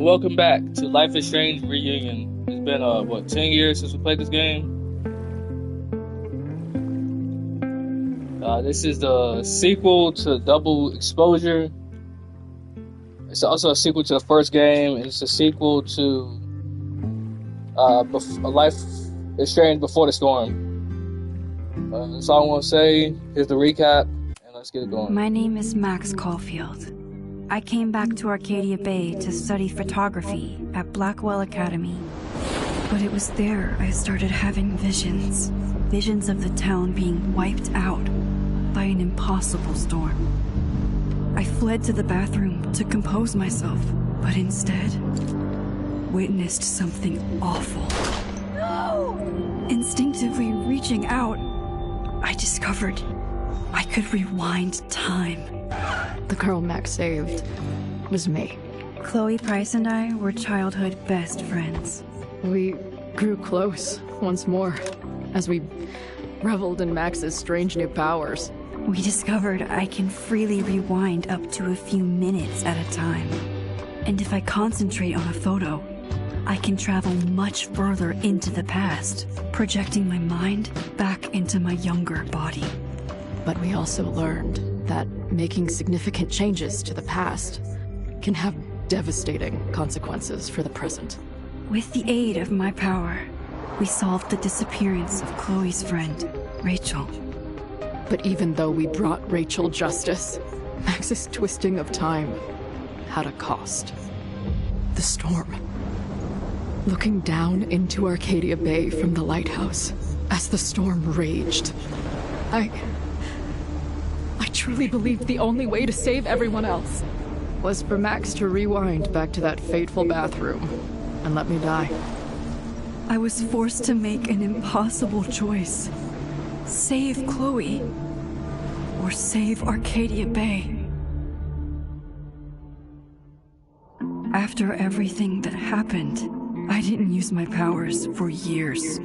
Welcome back to Life is Strange Reunion. It's been, 10 years since we played this game? This is the sequel to Double Exposure. It's also a sequel to the first game, and it's a sequel to Life is Strange Before the Storm. That's all I want to say. Here's the recap, and let's get it going. My name is Max Caulfield. I came back to Arcadia Bay to study photography at Blackwell Academy. But it was there I started having visions. Visions of the town being wiped out by an impossible storm. I fled to the bathroom to compose myself, but instead witnessed something awful. No! Instinctively reaching out, I discovered I could rewind time. The girl Max saved was me. Chloe Price and I were childhood best friends. We grew close once more as we reveled in Max's strange new powers. We discovered I can freely rewind up to a few minutes at a time. And if I concentrate on a photo, I can travel much further into the past, projecting my mind back into my younger body. But we also learned that making significant changes to the past can have devastating consequences for the present. With the aid of my power, we solved the disappearance of Chloe's friend, Rachel. But even though we brought Rachel justice, Max's twisting of time had a cost. The storm. Looking down into Arcadia Bay from the lighthouse as the storm raged, I truly believed the only way to save everyone else was for Max to rewind back to that fateful bathroom and let me die. I was forced to make an impossible choice. Save Chloe, or save Arcadia Bay. After everything that happened, I didn't use my powers for years.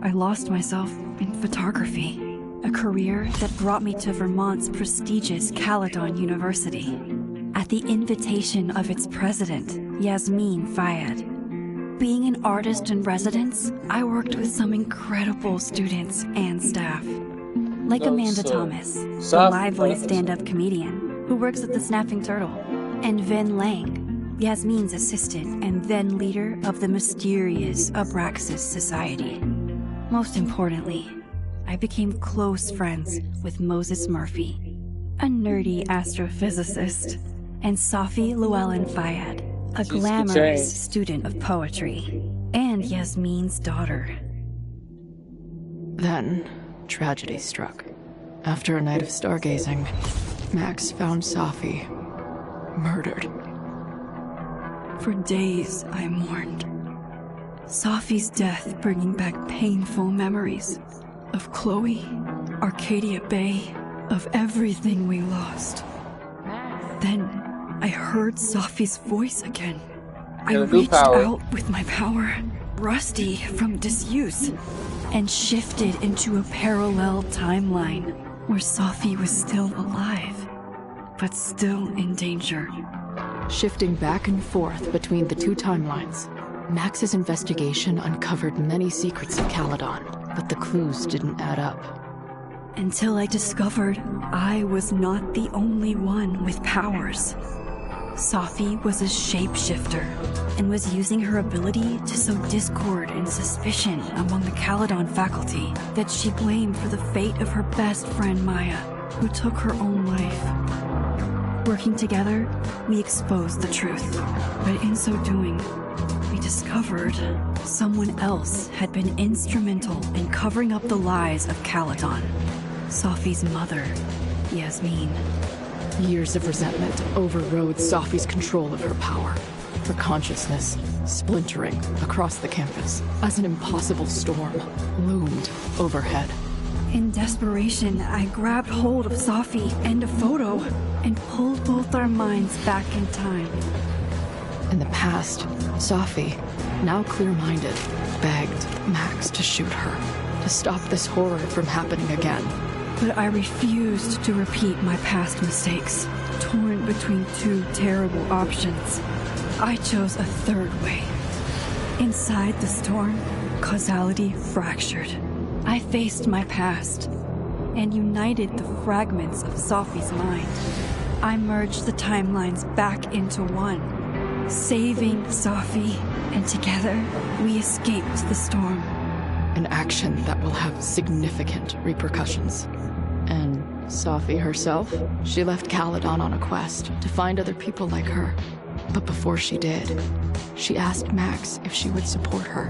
I lost myself in photography. A career that brought me to Vermont's prestigious Caledon University, at the invitation of its president, Yasmin Fayyad. Being an artist in residence, I worked with some incredible students and staff. Like Amanda Thomas, the lively stand-up comedian who works at the Snapping Turtle, and Vin Lang, Yasmin's assistant and then leader of the mysterious Abraxas Society. Most importantly, I became close friends with Moses Murphy, a nerdy astrophysicist, and Safi Llewellyn Fayyad, a glamorous student of poetry, and Yasmin's daughter. Then, tragedy struck. After a night of stargazing, Max found Safi murdered. For days, I mourned. Safi's death bringing back painful memories of Chloe, Arcadia Bay, of everything we lost. Then, I heard Safi's voice again. I reached out with my power, rusty from disuse, and shifted into a parallel timeline where Safi was still alive, but still in danger. Shifting back and forth between the two timelines, Max's investigation uncovered many secrets of Caledon, but the clues didn't add up. Until I discovered I was not the only one with powers. Safi was a shapeshifter, and was using her ability to sow discord and suspicion among the Caledon faculty that she blamed for the fate of her best friend Maya, who took her own life. Working together, we exposed the truth, but in so doing, we discovered someone else had been instrumental in covering up the lies of Caledon. Safi's mother, Yasmin. Years of resentment overrode Safi's control of her power, her consciousness splintering across the campus as an impossible storm loomed overhead. In desperation, I grabbed hold of Safi and a photo and pulled both our minds back in time. In the past, Safi, now clear-minded, begged Max to shoot her, to stop this horror from happening again. But I refused to repeat my past mistakes, torn between two terrible options. I chose a third way. Inside the storm, causality fractured. I faced my past and united the fragments of Sophie's mind. I merged the timelines back into one, saving Sophie, and together we escaped the storm. An action that will have significant repercussions. And Sophie herself? She left Caledon on a quest to find other people like her. But before she did, she asked Max if she would support her,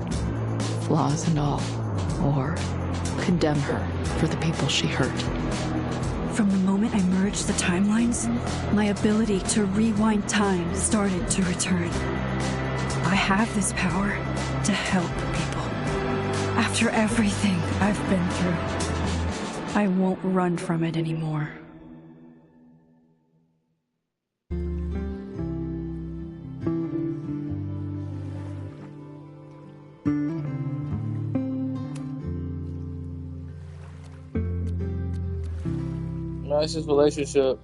flaws and all, or condemn her for the people she hurt. From the moment I merged the timelines, my ability to rewind time started to return. I have this power to help people. After everything I've been through, I won't run from it anymore. Nicest relationship.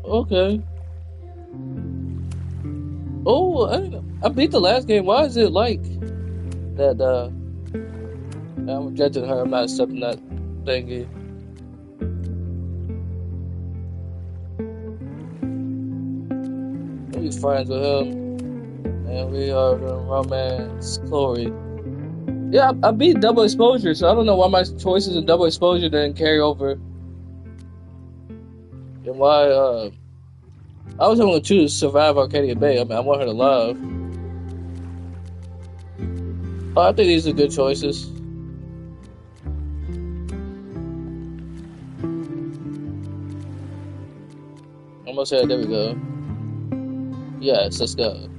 Okay. Oh, I beat the last game. Why is it like that? I'm rejecting her. I'm not accepting that thingy. We friends with him, and we are the romance Chloe. Yeah, I beat double exposure, so I don't know why my choices in double exposure didn't carry over, and why I was going to choose Survive Arcadia Bay. I mean, I want her to love. I think these are good choices. Almost there. There we go. Yes, let's go.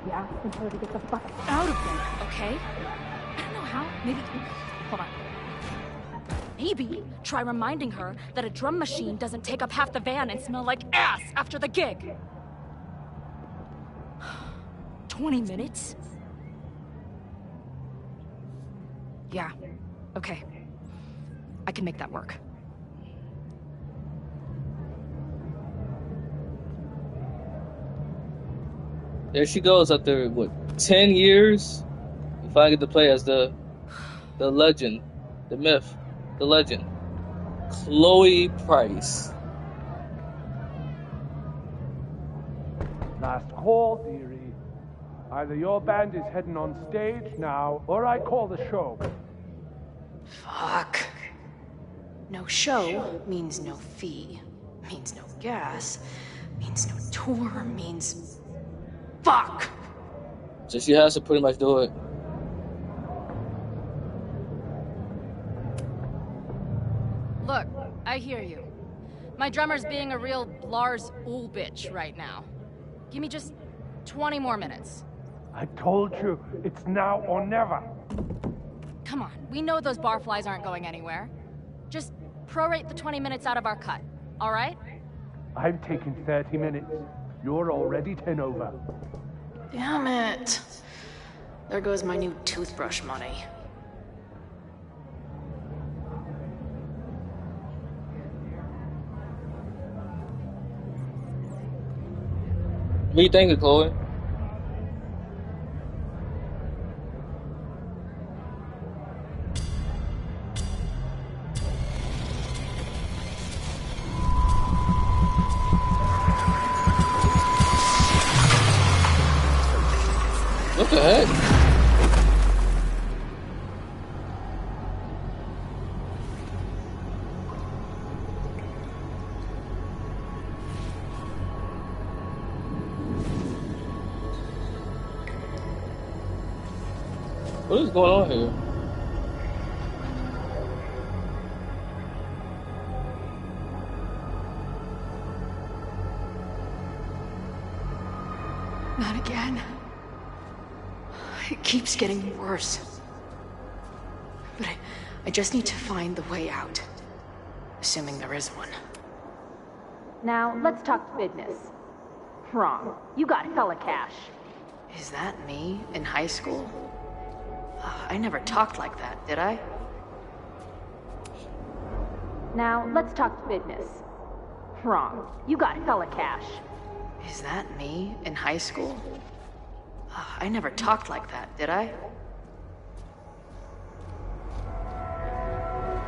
Yeah, and tell her to get the fuck out of there, okay? I don't know how. Maybe... Hold on. Maybe try reminding her that a drum machine doesn't take up half the van and smell like ass after the gig. 20 minutes? Yeah, okay. I can make that work. There she goes after, what, 10 years? You finally get to play as the legend, the myth, the legend. Chloe Price. Last call, dearie. Either your band is heading on stage now, or I call the show. Fuck. No show means no fee, means no gas, means no tour, means... Fuck! So she has to pretty much do it. Look, I hear you. My drummer's being a real Lars Ulrich bitch right now. Give me just 20 more minutes. I told you, it's now or never. Come on, we know those barflies aren't going anywhere. Just prorate the 20 minutes out of our cut, all right? I'm taking 30 minutes. You're already 10 over. Damn it. There goes my new toothbrush money. What do you think of Chloe? What the heck? What is going on here? Not again. It keeps getting worse. But I just need to find the way out. Assuming there is one. Now, let's talk business. Wrong. You got hella cash. Is that me in high school? I never talked like that, did I? Now, let's talk business. Wrong. You got hella cash. Is that me in high school? I never talked like that, did I?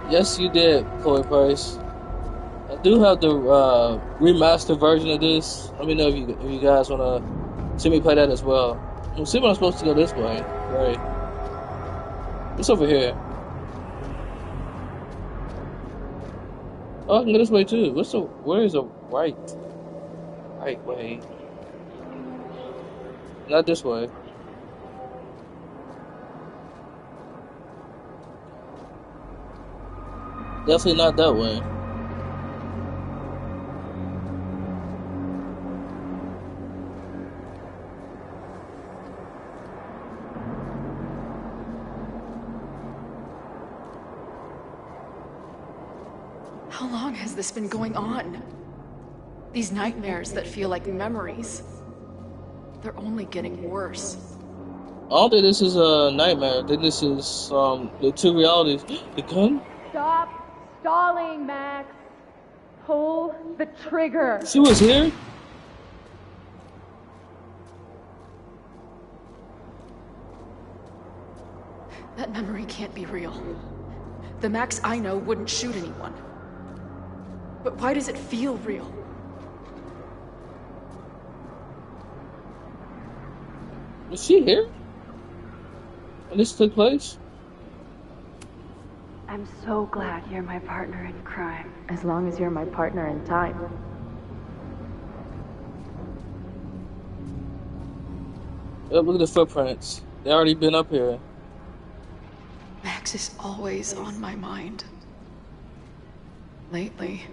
Yes, you did, Chloe Price. I do have the remastered version of this. Let me know if you guys want to see me play that as well. We'll see when I'm supposed to go this way. Right. What's over here? Oh, I can go this way too. Where is the right way? Not this way. Definitely not that way. How long has this been going on? These nightmares that feel like memories. They're only getting worse. I don't think this is a nightmare. I think this is the two realities. The gun? Stop stalling, Max. Pull the trigger. She was here? That memory can't be real. The Max I know wouldn't shoot anyone. But why does it feel real? Was she here when this took place? I'm so glad you're my partner in crime. As long as you're my partner in time. Look at the footprints. They already been up here. Max is always on my mind. Lately,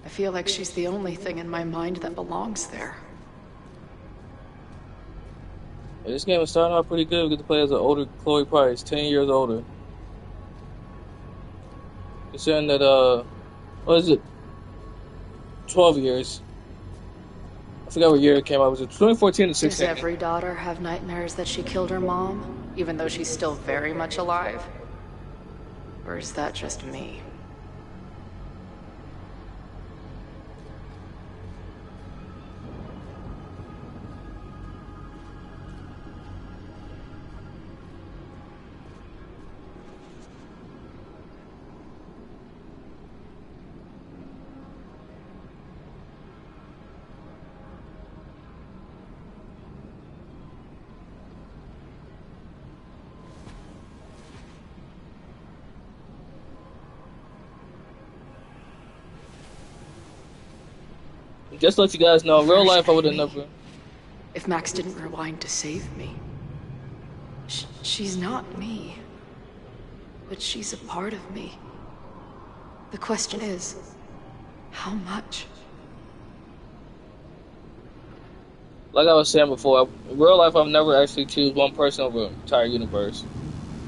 I feel like she's the only thing in my mind that belongs there. Yeah, this game is starting out pretty good. We get to play as an older Chloe Price, 10 years older. Considering that, what is it? 12 years. I forgot what year it came out. Was it 2014 or 16? Does every daughter have nightmares that she killed her mom, even though she's still very much alive? Or is that just me? Just to let you guys know, in real life I would have never. If Max didn't rewind to save me. She's not me. But she's a part of me. The question is, how much? Like I was saying before, in real life I've never actually choose one person over an entire universe.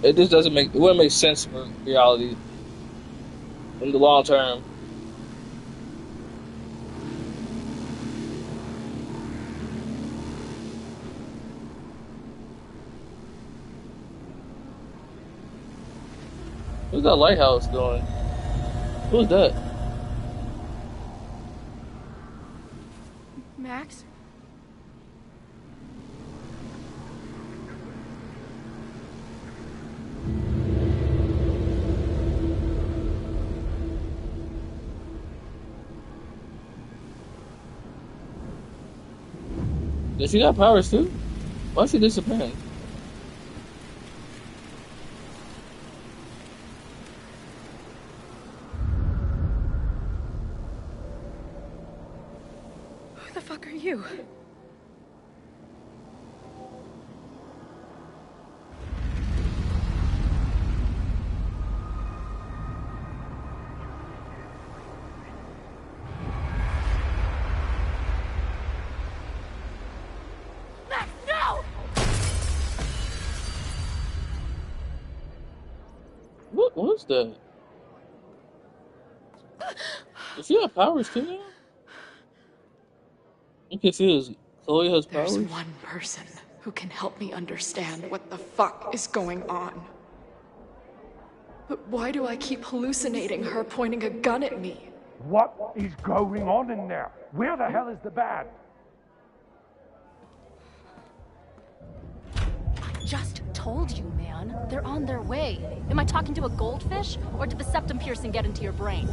It just it wouldn't make sense for reality in the long term. Who's that lighthouse doing? Who's that? Max? Does she got powers too? Why is she disappearing? Who the fuck are you? What was that? Does she have powers too now? I'm confused. Chloe has There's powers? one person who can help me understand what the fuck is going on. But why do I keep hallucinating her pointing a gun at me? What is going on in there? Where the hell is the band? Just told you, man. They're on their way. Am I talking to a goldfish, or did the septum piercing get into your brain?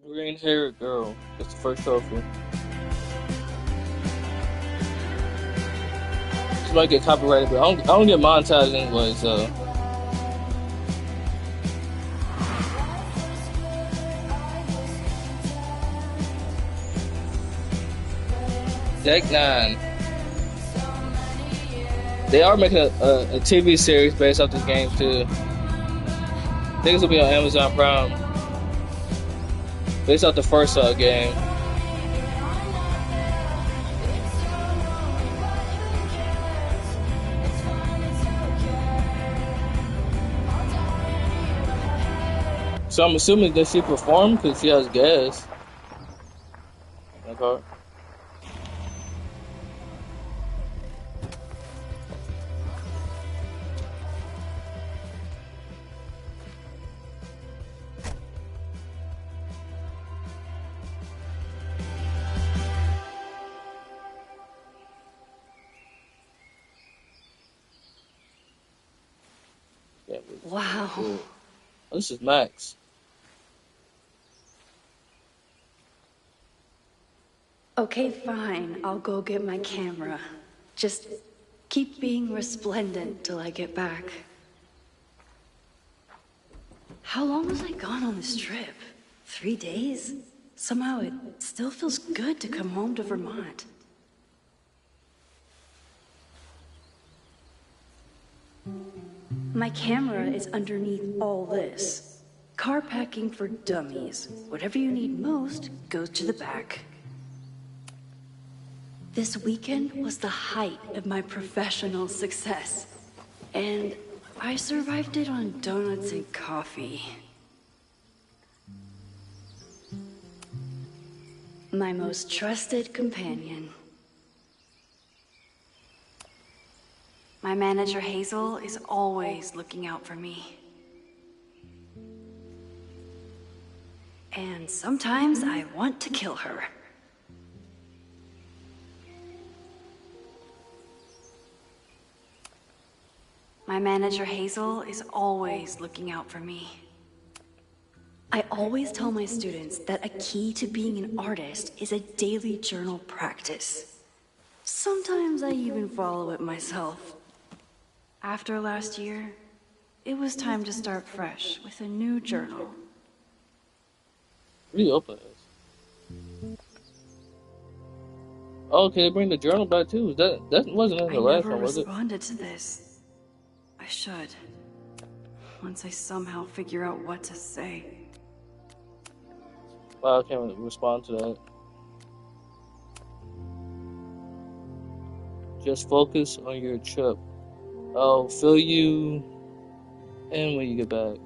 Green-haired girl. That's the first trophy. She might get copyrighted, but I don't get monetized anyway, so. Deck 9. They are making a TV series based off this game too. I think it's gonna be on Amazon Prime. Based off the first game. So I'm assuming that she performed because she has gas. Okay. Wow. Oh, this is Max. Okay, fine. I'll go get my camera. Just keep being resplendent till I get back. How long was I gone on this trip? 3 days? Somehow it still feels good to come home to Vermont. My camera is underneath all this. Car packing for dummies. Whatever you need most goes to the back. This weekend was the height of my professional success. And I survived it on donuts and coffee. My most trusted companion. My manager Hazel is always looking out for me. And sometimes I want to kill her. My manager Hazel is always looking out for me. I always tell my students that a key to being an artist is a daily journal practice. Sometimes I even follow it myself. After last year, it was time to start fresh with a new journal. Really open this. Oh, okay, bring the journal back too. That wasn't in the last one, was it? I never responded to this. I should. Once I somehow figure out what to say. Wow, I can't respond to that. Just focus on your trip. I'll fill you in when you get back.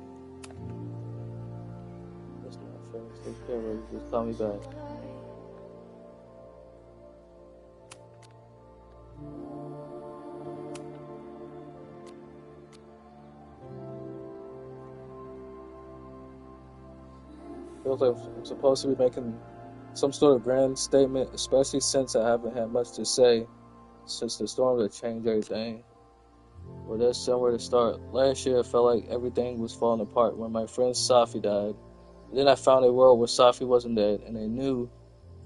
That's not fair. Take care of it. Just call me back. Feels like I'm supposed to be making some sort of grand statement, especially since I haven't had much to say since the storm that changed everything. Well, there's somewhere to start. Last year, I felt like everything was falling apart when my friend Safi died. And then I found a world where Safi wasn't dead, and a new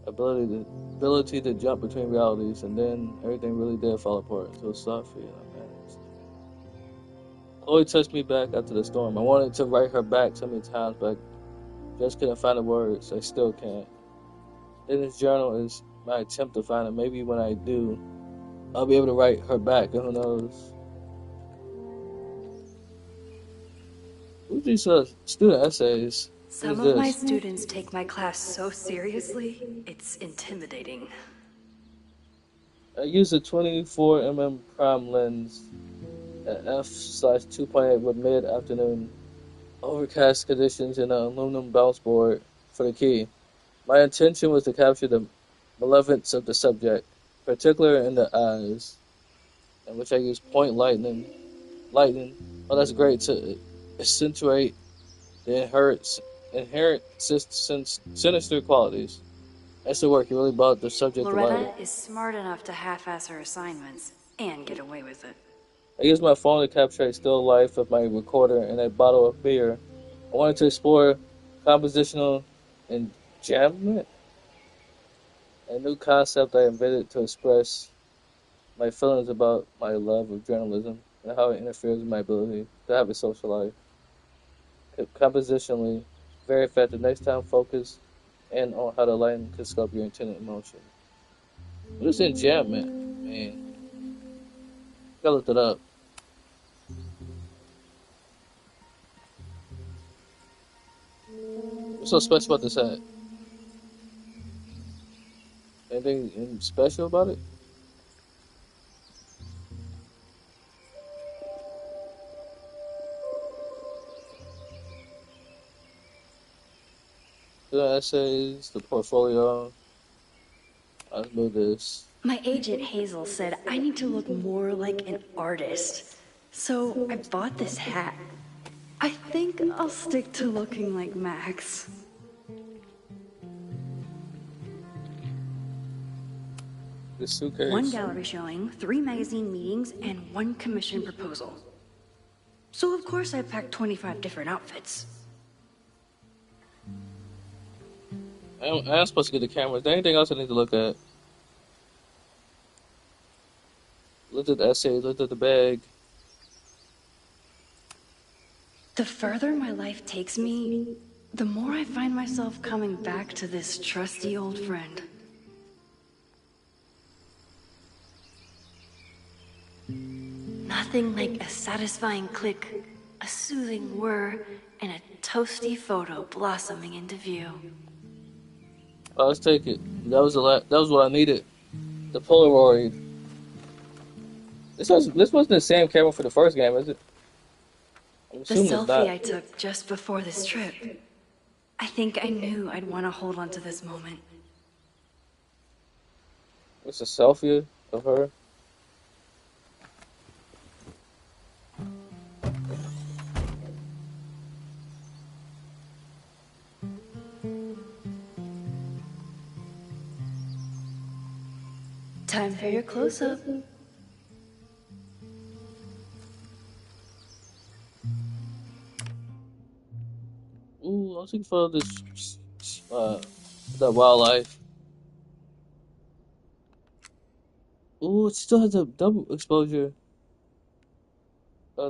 ability to jump between realities, and then everything really did fall apart. So Safi, I managed. Chloe touched me back after the storm. I wanted to write her back so many times, but I just couldn't find the words. I still can't. In this journal is my attempt to find it. Maybe when I do, I'll be able to write her back, and who knows. Who's these student essays? Some of my students take my class so seriously, it's intimidating. I use a 24mm prime lens at f/2.8 with mid-afternoon overcast conditions and an aluminum bounce board for the key. My intention was to capture the malevolence of the subject, particularly in the eyes, in which I used point lightning. Oh, that's great to accentuate the inherent sinister qualities. That's the work. You really brought the subject to life. Loretta is smart enough to half-ass her assignments and get away with it. I used my phone to capture a still life of my recorder and a bottle of beer. I wanted to explore compositional enjambment, a new concept I invented to express my feelings about my love of journalism and how it interferes with my ability to have a social life. Compositionally, very effective. Next time, focus and on how the lighting can sculpt your intended emotion. What is enjambment, man? Gotta look it up. What's so special about this hat? Anything special about it? The essays, the portfolio. Let's move this. My agent Hazel said I need to look more like an artist, so I bought this hat. I think I'll stick to looking like Max. The suitcase. 1 gallery showing, 3 magazine meetings, and 1 commission proposal. So of course I packed 25 different outfits. I'm supposed to get the camera. Is there anything else I need to look at? Looked at the essay, looked at the bag. The further my life takes me, the more I find myself coming back to this trusty old friend. Nothing like a satisfying click, a soothing whir, and a toasty photo blossoming into view. Oh, let's take it. That was what I needed. The Polaroid. This wasn't the same camera for the first game, is it? I'm The assuming it's not. selfie I took just before this trip. I think I knew I'd want to hold on to this moment. It's a selfie of her. Time for your close-up. Ooh, I was looking for this, the wildlife. Ooh, it still has a double exposure.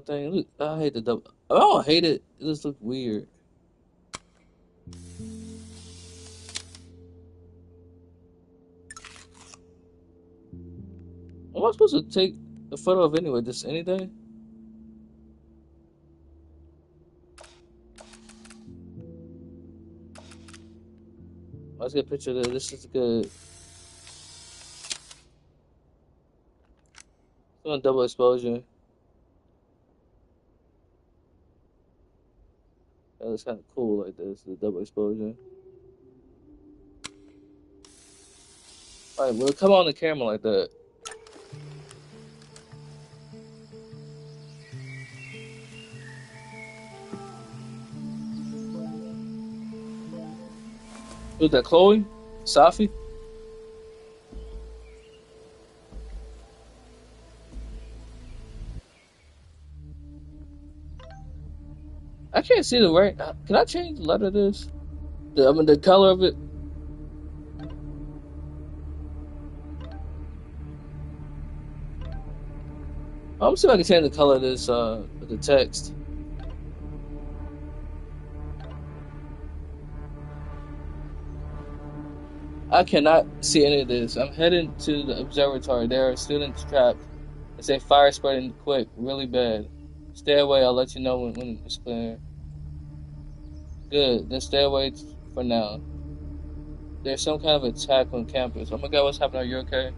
Thing. Look, I hate the double. I don't hate it. It just looks weird. Am I supposed to take a photo of anyway? Just anything? Let's get a picture of this. This is good. Doing double exposure. That looks kind of cool like this, the double exposure. Alright, well, come on the camera like that. Who's that, Chloe? Safi? I can't see the right. Can I change the letter of this? The color of it? I'm gonna see if I can change the color of this, the text. I cannot see any of this. I'm heading to the observatory. There are students trapped. It's a fire spreading quick, really bad. Stay away. I'll let you know when it's clear. Good. Then stay away for now. There's some kind of attack on campus. Oh my god, what's happening? Are you okay?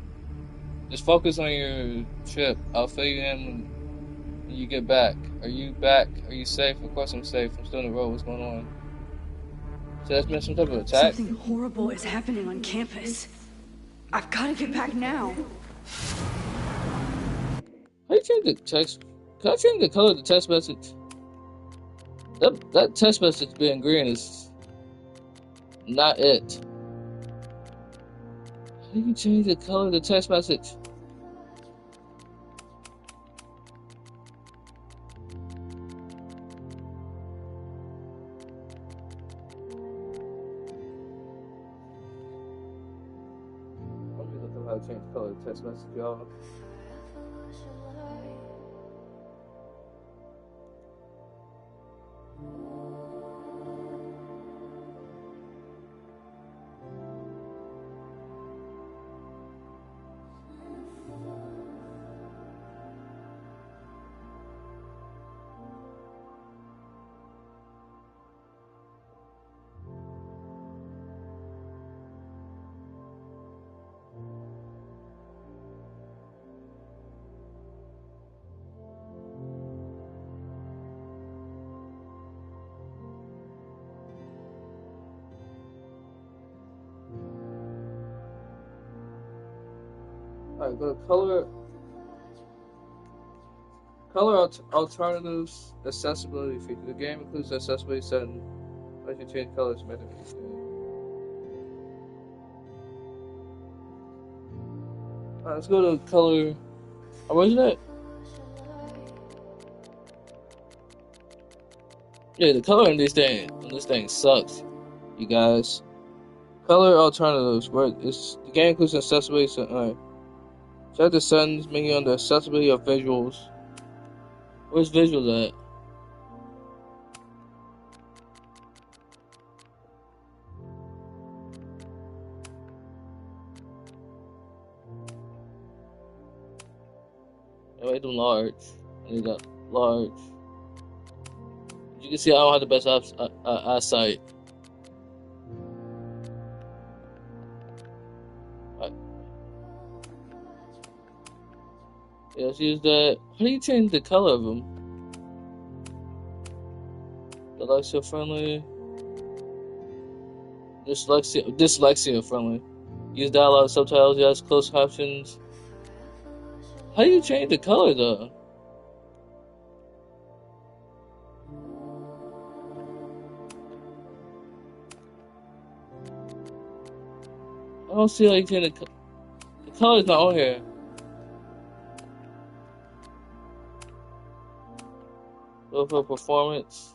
Just focus on your trip. I'll fill you in when you get back. Are you back? Are you safe? Of course I'm safe. I'm still on the road. What's going on? So that's been some type of attack? Something horrible is happening on campus. I've got to get back now. How you change the text? Can I change the color of the text message? That text message being green is not it. How do you change the color of the text message? I'm just looking how to change the color of the text message, y'all. Alright, go to color alternatives, accessibility feature. The game includes accessibility setting. Let you change colors, meta. Alright, let's go to color. Oh, where's that? Yeah, the color in this thing sucks, you guys. Color alternatives. Where it's the game includes accessibility setting. Alright. Check the settings menu on the accessibility of visuals. Where's visuals at? I made them large. I need that large. You can see I don't have the best eyesight. Yeah, let's use that. How do you change the color of them? Dyslexia friendly. Dyslexia friendly. Use dialogue subtitles. Yes, closed captions. How do you change the color though? I don't see how you change the color is not on here. Go for performance.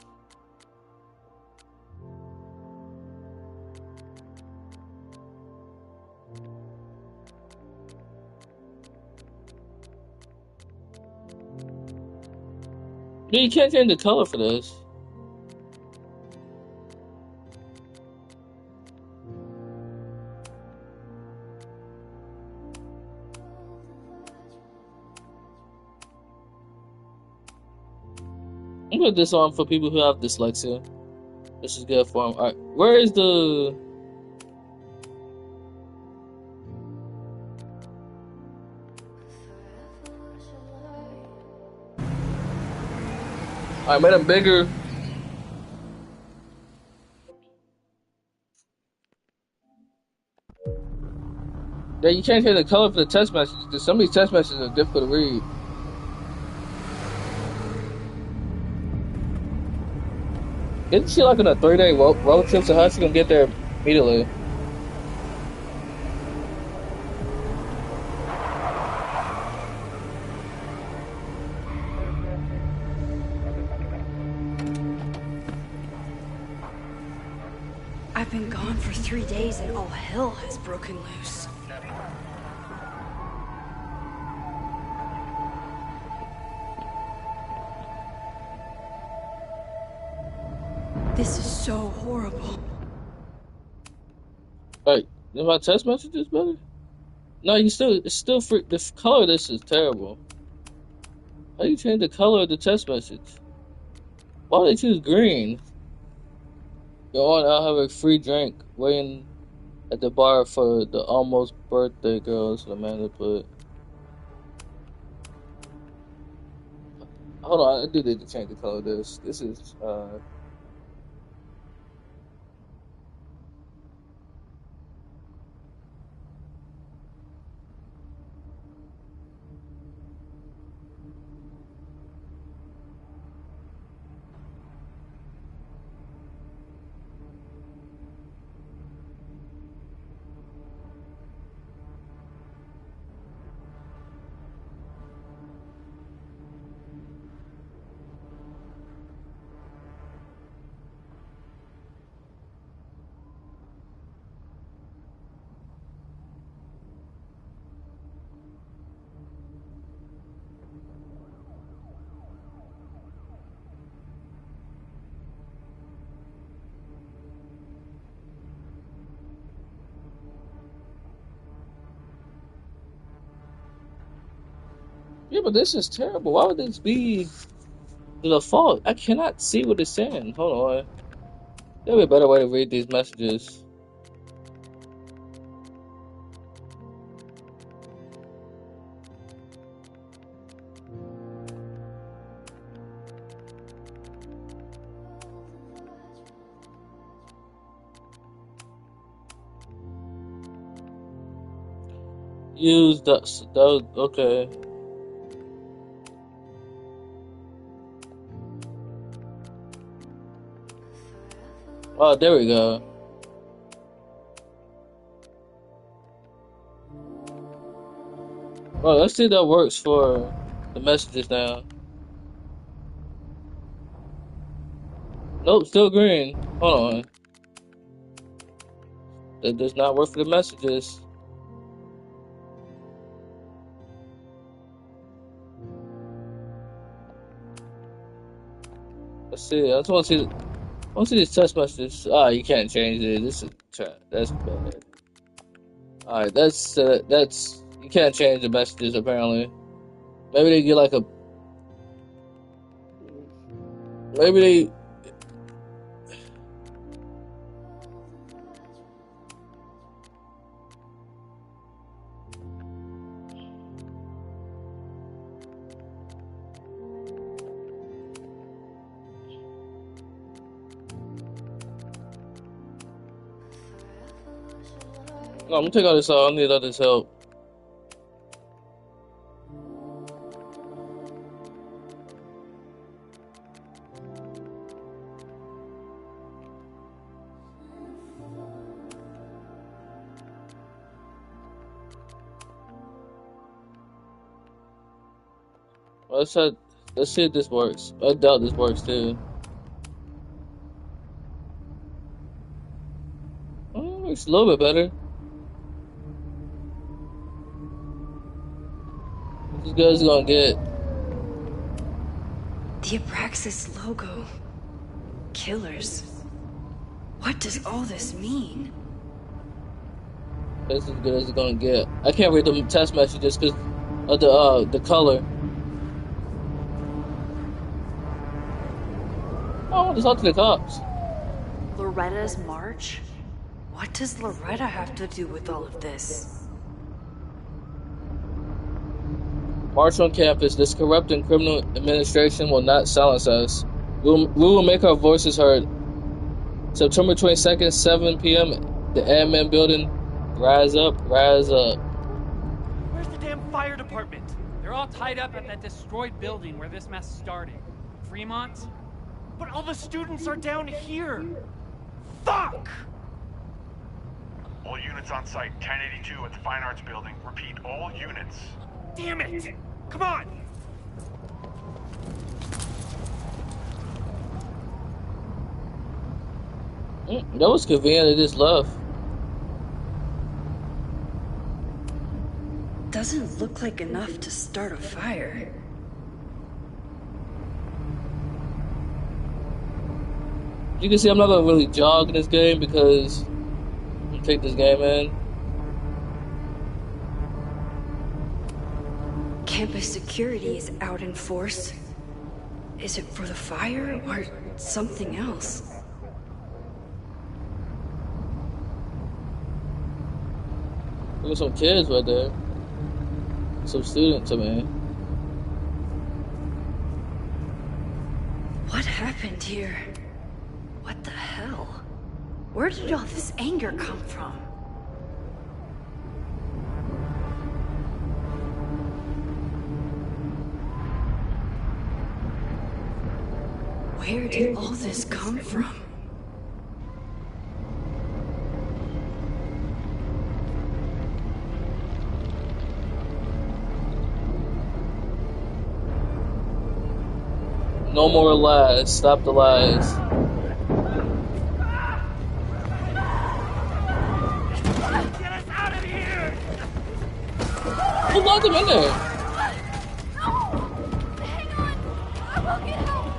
No, you can't change the color for this. I'm gonna put this on for people who have dyslexia. This is good for them. Alright, where is the... I made them bigger. Yeah, you can't change the color for the text messages. Some of these text messages are difficult to read. Isn't she like on a 3-day road trip, so how's she gonna get there immediately? I've been gone for 3 days and all hell has broken loose. This is so horrible. Wait, is my text messages better? No, it's still free. The color of this is terrible. How do you change the color of the text message? Why would they choose green? Go on, I'll have a free drink waiting at the bar for the almost birthday girl. That's what Amanda put. Hold on, I do need to change the color of this. This is yeah, but this is terrible. Why would this be the default? I cannot see what it's saying. Hold on. There'll be a better way to read these messages. Use the okay. Oh, there we go. Well, let's see if that works for the messages now. Nope, still green. Hold on. That does not work for the messages. Let's see. I just want to see. I want to see these text messages. Ah, you can't change it. This is that's bad. All right, that's you can't change the messages apparently. Maybe they get like a. Maybe they. No, I'm gonna take all this out. I need all this help. Well, let's see if this works. I doubt this works too. Oh, it looks a little bit better. This guy's gonna get. The Abraxas logo. Killers. What does all this mean? That's as good as it's gonna get. I can't read the text messages because of the color. Oh, I want to talk to the cops. Loretta's march? What does Loretta have to do with all of this? March on campus. This corrupt and criminal administration will not silence us. We will make our voices heard. September 22nd, 7 p.m. The admin building. Rise up, rise up. Where's the damn fire department? They're all tied up at that destroyed building where this mess started. Fremont? But all the students are down here. Fuck! All units on site, 1082 at the Fine Arts Building. Repeat, all units. Damn it! Come on! That was convenient. They just left. Doesn't look like enough to start a fire. You can see I'm not gonna really jog in this game because I'm gonna take this game in. Campus security is out in force. Is it for the fire or something else? Look at some kids right there. Some students, I mean. happened here? What the hell? Where did all this anger come from? Where did all this come from? No more lies. Stop the lies. Get us out of here! Who locked him in there? Hang on! I will get help!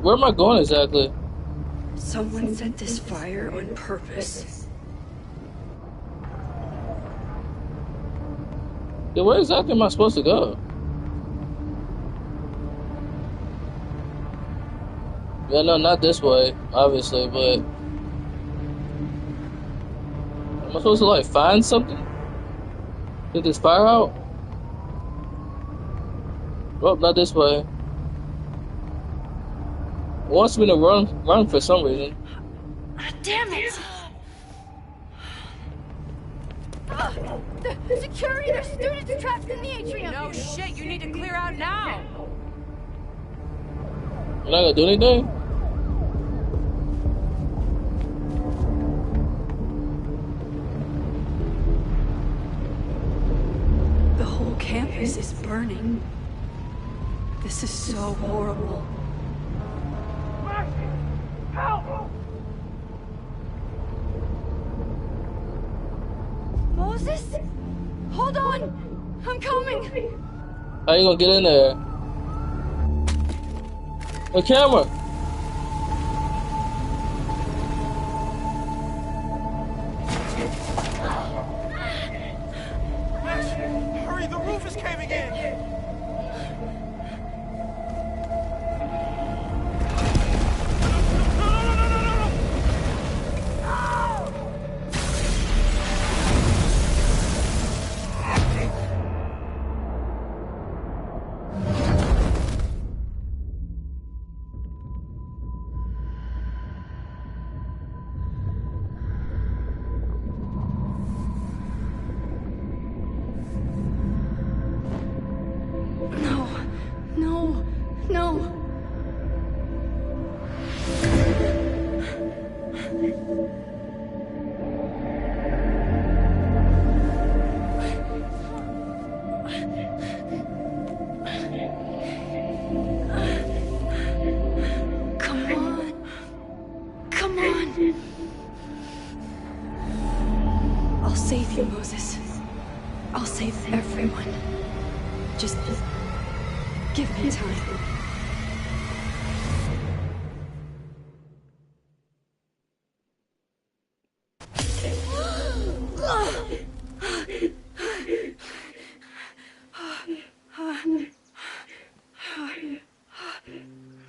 Where am I going exactly? Someone set this fire on purpose. Yeah, where exactly am I supposed to go? Yeah, no, not this way, obviously, but... Am I supposed to, like, find something? Get this fire out? Well, not this way. It wants me to run for some reason. Damn it! The security, there's students trapped in the atrium! No shit, you need to clear out now! You're not gonna do anything? The whole campus is burning. This is so horrible. Help! Moses? Hold on! I'm coming! How you gonna get in there? The camera! Max, hurry, the roof is caving in! I'll save you, Moses. I'll save everyone. Just give me time.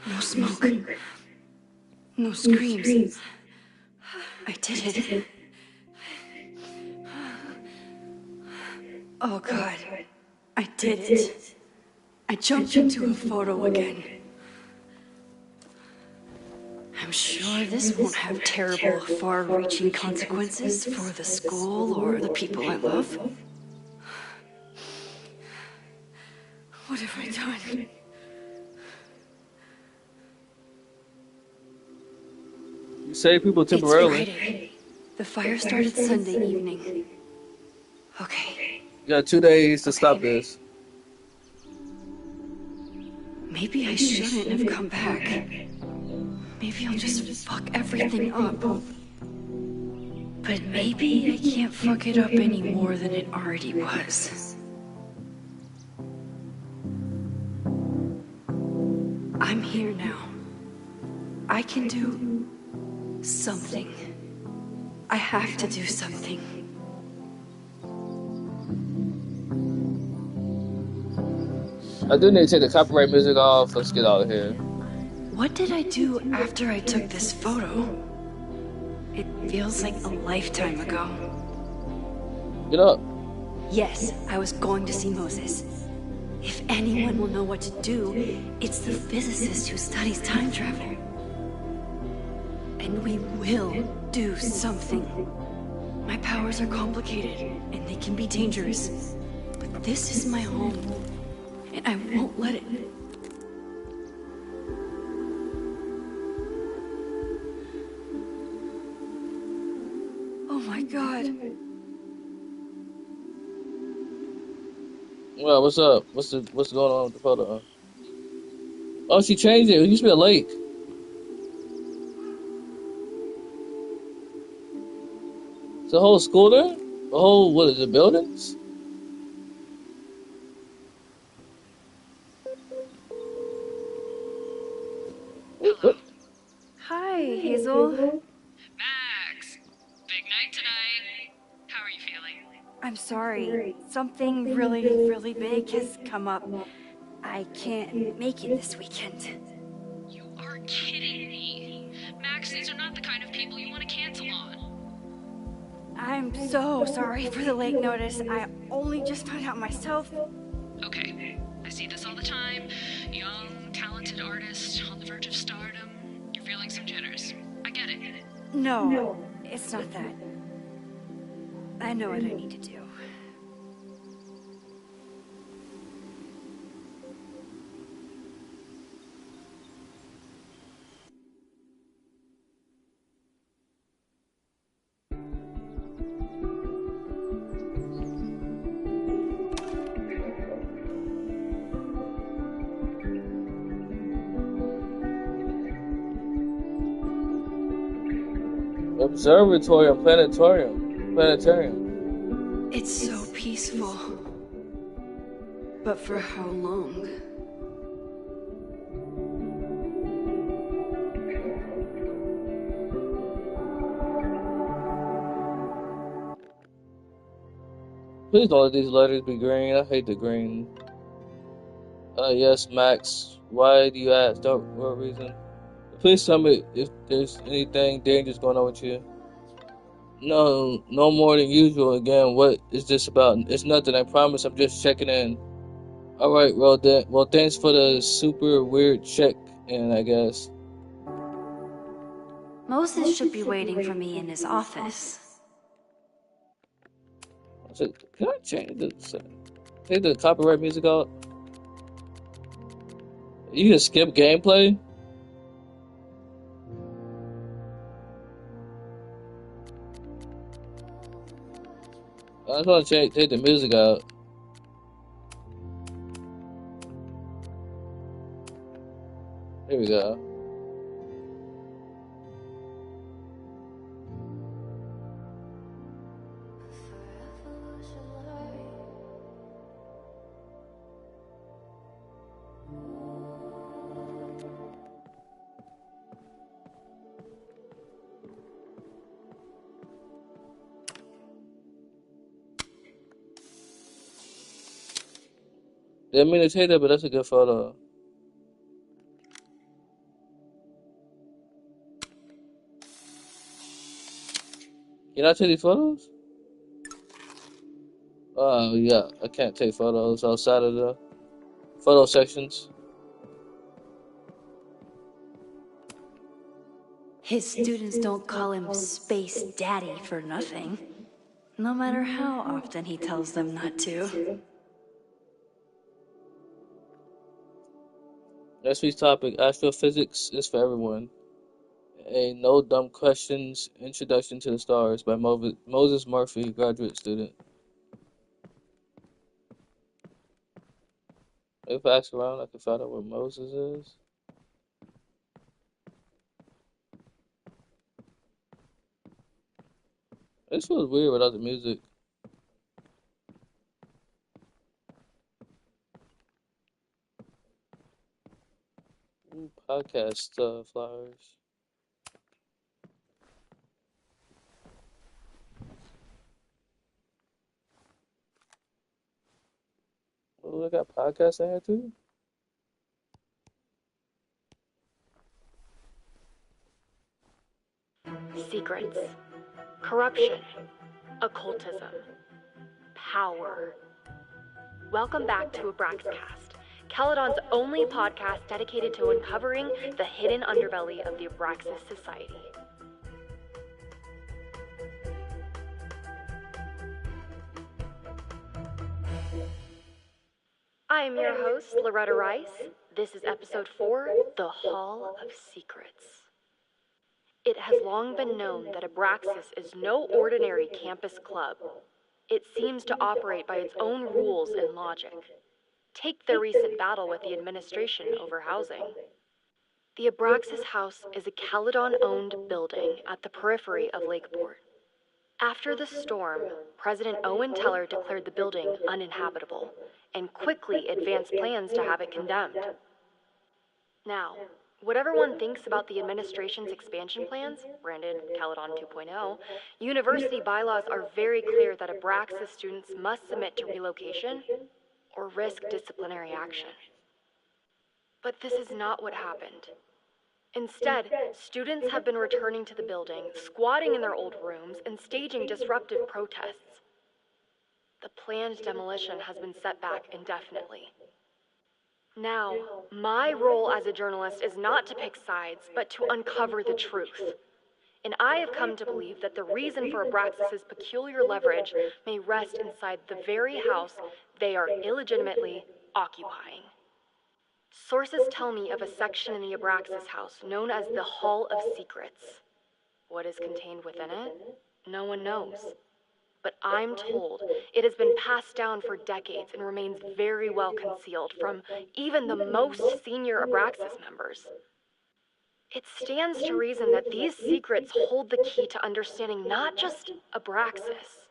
No smoke. No screams. I did it. Oh God, I did it. I jumped into a photo again. I'm sure this won't have terrible, far-reaching consequences for the school or the people I love. What have I done? You save people temporarily. It's Friday. The fire started Sunday evening. Okay. You got 2 days to stop this. Maybe I shouldn't have come back. Maybe I'll just fuck everything up. But maybe I can't fuck it up any more than it already was. I'm here now. I can do something. I have to do something. I do need to take the copyright music off. Let's get out of here. What did I do after I took this photo? It feels like a lifetime ago. Get up. Yes, I was going to see Moses. If anyone will know what to do, it's the physicist who studies time travel. And we will do something. My powers are complicated, and they can be dangerous. But this is my home, and I won't let it. Oh my God. Well, what's up? What's going on with the photo? Oh, she changed it. It used to be a lake. It's a whole school there? A whole, what is it, buildings? What? Hi, Hazel. Max, big night tonight. How are you feeling? I'm sorry. Something really big has come up. I can't make it this weekend. You are kidding me. Max, these are not the kind of people you want to cancel on. I'm so sorry for the late notice. I only just found out myself. Okay, I see this all the time. Young, talented artist on the verge of stardom. You're feeling some jitters. I get it. No, it's not that. I know what I need to do. Observatory planetarium. It's so peaceful. But for how long? Please don't let these letters be green. I hate the green. Yes, Max. Why do you ask? Don't for a reason. Please tell me if there's anything dangerous going on with you. No, no more than usual. Again, what is this about? It's nothing. I promise. I'm just checking in. All right. Well, thanks for the super weird check in, I guess. Moses should be waiting for me in his office. Can I change this? Take the copyright music out. You can skip gameplay. I just want to take the music out. Here we go. Didn't mean to take that, but that's a good photo. Can I take these photos? Oh, yeah. I can't take photos outside of the photo sections. His students don't call him Space Daddy for nothing. No matter how often he tells them not to. Next week's topic, astrophysics is for everyone. A no dumb questions introduction to the stars by Moses Murphy, graduate student. If I ask around, I can find out where Moses is. This feels weird without the music. Ooh, podcast flyers. Oh, they got podcasts in here too? Secrets, corruption, occultism, power. Welcome back to Abraxcast, Caledon's only podcast dedicated to uncovering the hidden underbelly of the Abraxas Society. I am your host, Loretta Rice. This is episode 4, The Hall of Secrets. It has long been known that Abraxas is no ordinary campus club. It seems to operate by its own rules and logic. Take their recent battle with the administration over housing. The Abraxas House is a Caledon-owned building at the periphery of Lakeport. After the storm, President Owen Teller declared the building uninhabitable and quickly advanced plans to have it condemned. Now, whatever one thinks about the administration's expansion plans, branded Caledon 2.0, university bylaws are very clear that Abraxas students must submit to relocation or risk disciplinary action. But this is not what happened. Instead, students have been returning to the building, squatting in their old rooms, and staging disruptive protests. The planned demolition has been set back indefinitely. Now, my role as a journalist is not to pick sides, but to uncover the truth. And I have come to believe that the reason for Abraxas' peculiar leverage may rest inside the very house they are illegitimately occupying. Sources tell me of a section in the Abraxas house known as the Hall of Secrets. What is contained within it? No one knows. But I'm told it has been passed down for decades and remains very well concealed from even the most senior Abraxas members. It stands to reason that these secrets hold the key to understanding not just Abraxas,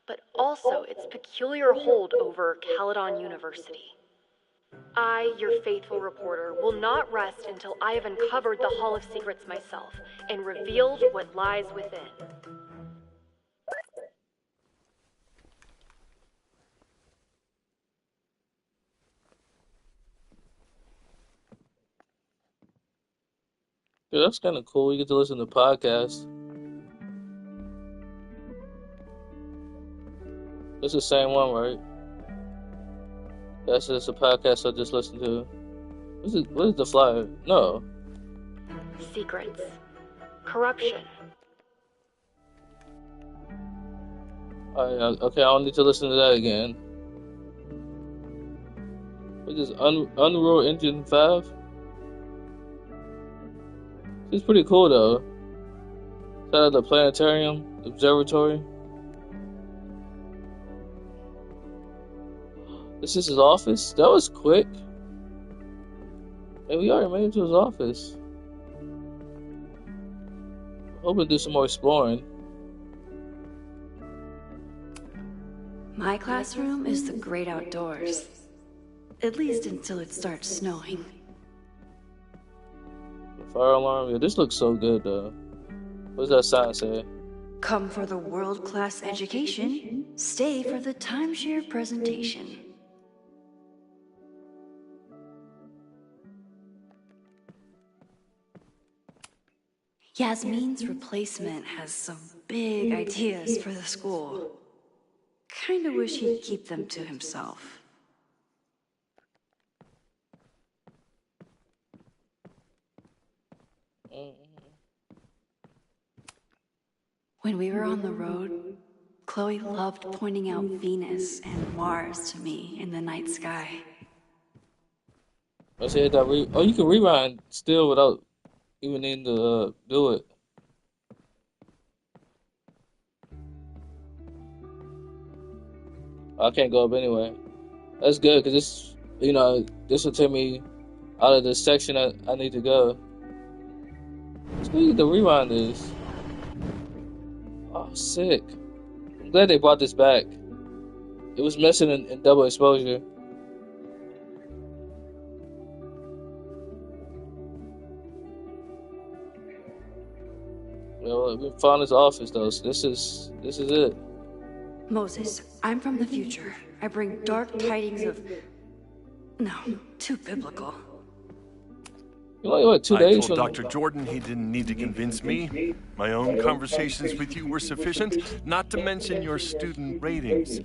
but also its peculiar hold over Caledon University. I, your faithful reporter, will not rest until I have uncovered the Hall of Secrets myself and revealed what lies within. Dude, that's kind of cool. You get to listen to podcasts. It's the same one, right? That's just a podcast I just listened to. What is the flyer? No. Secrets. Corruption. Okay, I don't need to listen to that again. What is this, Unreal Engine 5? It's pretty cool though. Shout out the planetarium, observatory. This is his office? That was quick. Hey, we already made it to his office. Hoping to do some more exploring. My classroom is the great outdoors. At least until it starts snowing. Fire alarm. Yeah, this looks so good though. What does that sign say? Come for the world-class education. Stay for the timeshare presentation. Yasmin's replacement has some big ideas for the school. Kinda wish he'd keep them to himself. When we were on the road, Chloe loved pointing out Venus and Mars to me in the night sky. I said that you can rewind still without even needing to do it. I can't go up anyway. That's good because this, this will take me out of the section that I need to go. Let's go to rewind this. Oh, sick. I'm glad they brought this back. It was missing in double exposure. we found his office though, so this is it. Moses, I'm from the future. I bring dark tidings of... No, too biblical. You only what, 2 I days? told Dr. Jordan he didn't need to convince me. My own conversations with you were sufficient, not to mention your student ratings.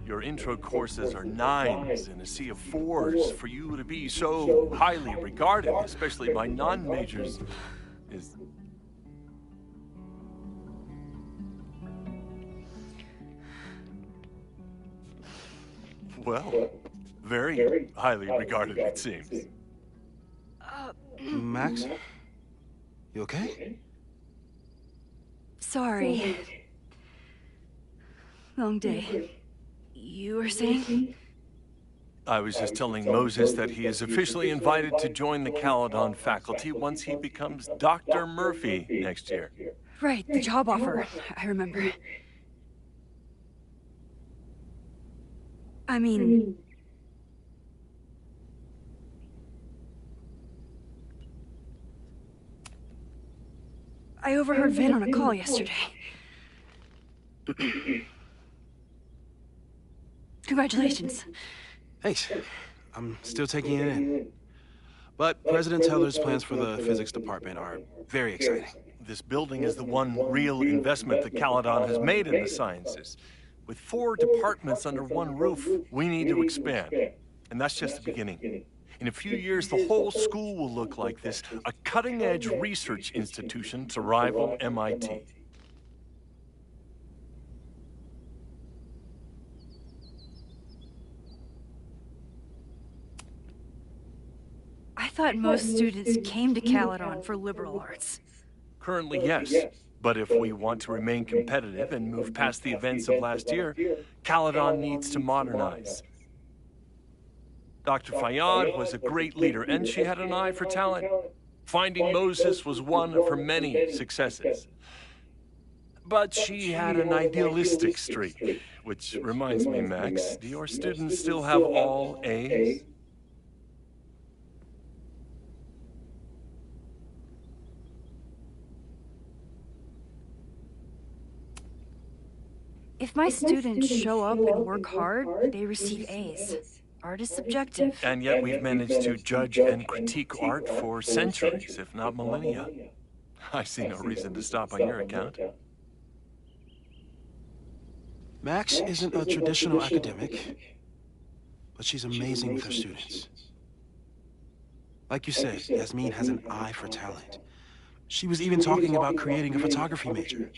Your intro courses are 9s in a sea of 4s. For you to be so highly regarded, especially by non-majors, is... Well, very highly regarded, it seems. Max? You okay? Sorry. Long day. You were saying? I was just telling Moses that he is officially invited to join the Caledon faculty once he becomes Dr. Murphy next year. Right, the job offer. I remember. I mean... I overheard Vin on a call yesterday. Congratulations. Thanks. I'm still taking it in. But President Teller's plans for the physics department are very exciting. This building is the one real investment that Caledon has made in the sciences. With 4 departments under one roof, we need to expand. And that's just the beginning. In a few years, the whole school will look like this, a cutting-edge research institution to rival MIT. I thought most students came to Caledon for liberal arts. Currently, yes. But if we want to remain competitive and move past the events of last year, Caledon needs to modernize. Dr. Fayyad was a great leader, and she had an eye for talent. Finding Moses was one of her many successes. But she had an idealistic streak, which reminds me, Max, do your students still have all A's? If my students show up and work hard, they receive A's. Art is subjective. And yet we've managed to judge and critique art for centuries, if not millennia. I see no reason to stop on your account. Max isn't a traditional academic, but she's amazing with her students. Like you said, Yasmin has an eye for talent. She was even talking about creating a photography major.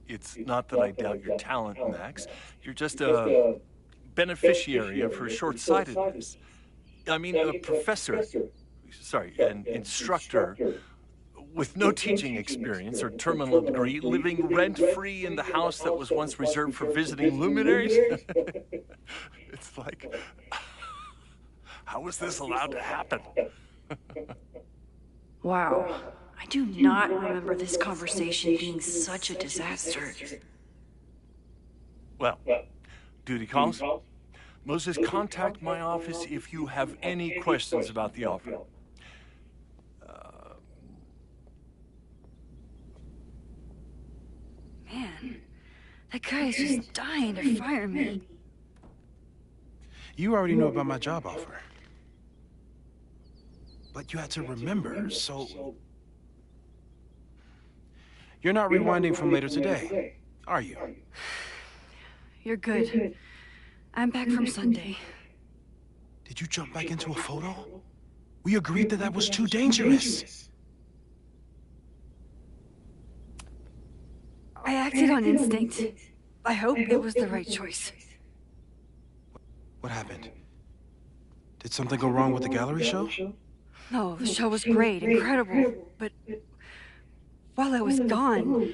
It's not that I doubt your talent, Max. You're just a beneficiary of her short-sightedness. I mean, a professor, an instructor with no teaching experience or terminal degree, living rent-free in the house that was once reserved for visiting luminaries? It's like, how was this allowed to happen? Wow. I do not remember this conversation being such a disaster. Well, duty calls. Moses, contact my office if you have any questions about the offer. Man, that guy is just dying to fire me. You already know about my job offer. But you had to remember, so... You're not rewinding from later today, are you? You're good. I'm back from Sunday. Did you jump back into a photo? We agreed that that was too dangerous. I acted on instinct. I hope it was the right choice. What happened? Did something go wrong with the gallery show? No, the show was great, incredible, but... while I was gone,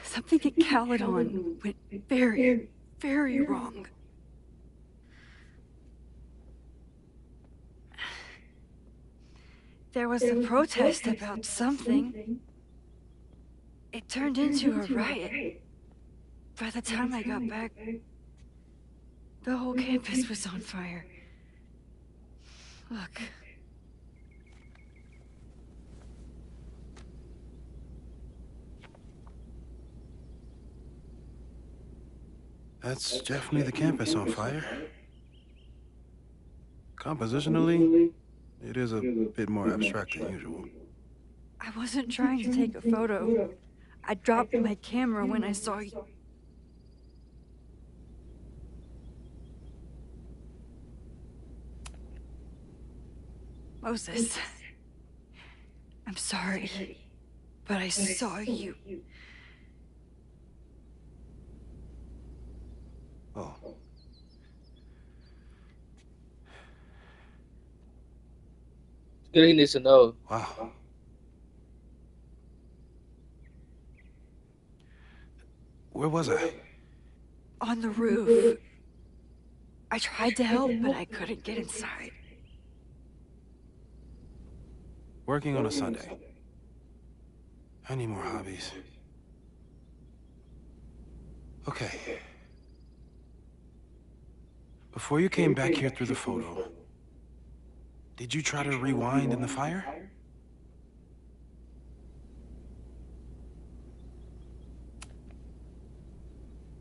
something at Caledon went very, very wrong. There was a protest about something. It turned into a riot. By the time I got back, the whole campus was on fire. Look. That's definitely the campus on fire. Compositionally, it is a bit more abstract than usual. I wasn't trying to take a photo. I dropped my camera when I saw you. Moses, I'm sorry, but I saw you. Oh. Good, he needs to know. Wow. Where was I? On the roof. I tried to help, but I couldn't get inside. Working on a Sunday. I need more hobbies. Okay. Before you came back here through the photo, did you try to rewind in the fire?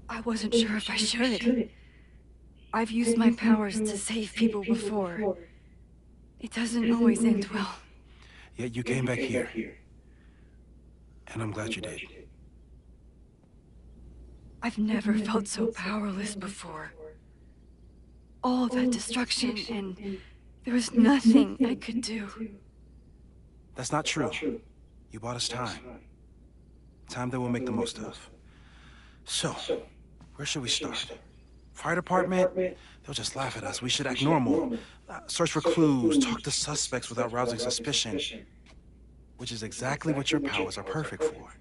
I wasn't sure if I should. I've used my powers to save people before. It doesn't always end well. Yet you came back here. And I'm glad you did. I've never felt so powerless before. All that destruction, and there was nothing I could do. That's not true. You bought us time. Time that we'll make the most of. So, where should we start? Fire department? They'll just laugh at us. We should act normal. Search for clues, talk to suspects without rousing suspicion. Which is exactly what your powers are perfect for.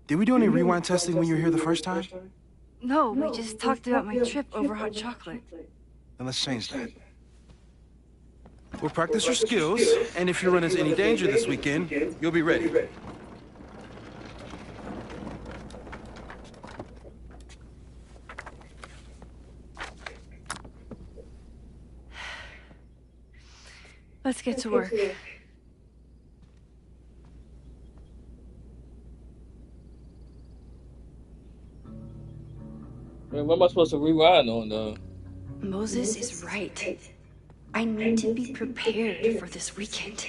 Did we do any rewind testing when you were here the first time? No, we just talked about my trip over hot chocolate. Then let's change that. We'll practice your skills, and if you run into any danger this weekend, you'll be ready. Let's get to work. Man, what am I supposed to rewind on, though? Moses is right. I need to be prepared for this weekend.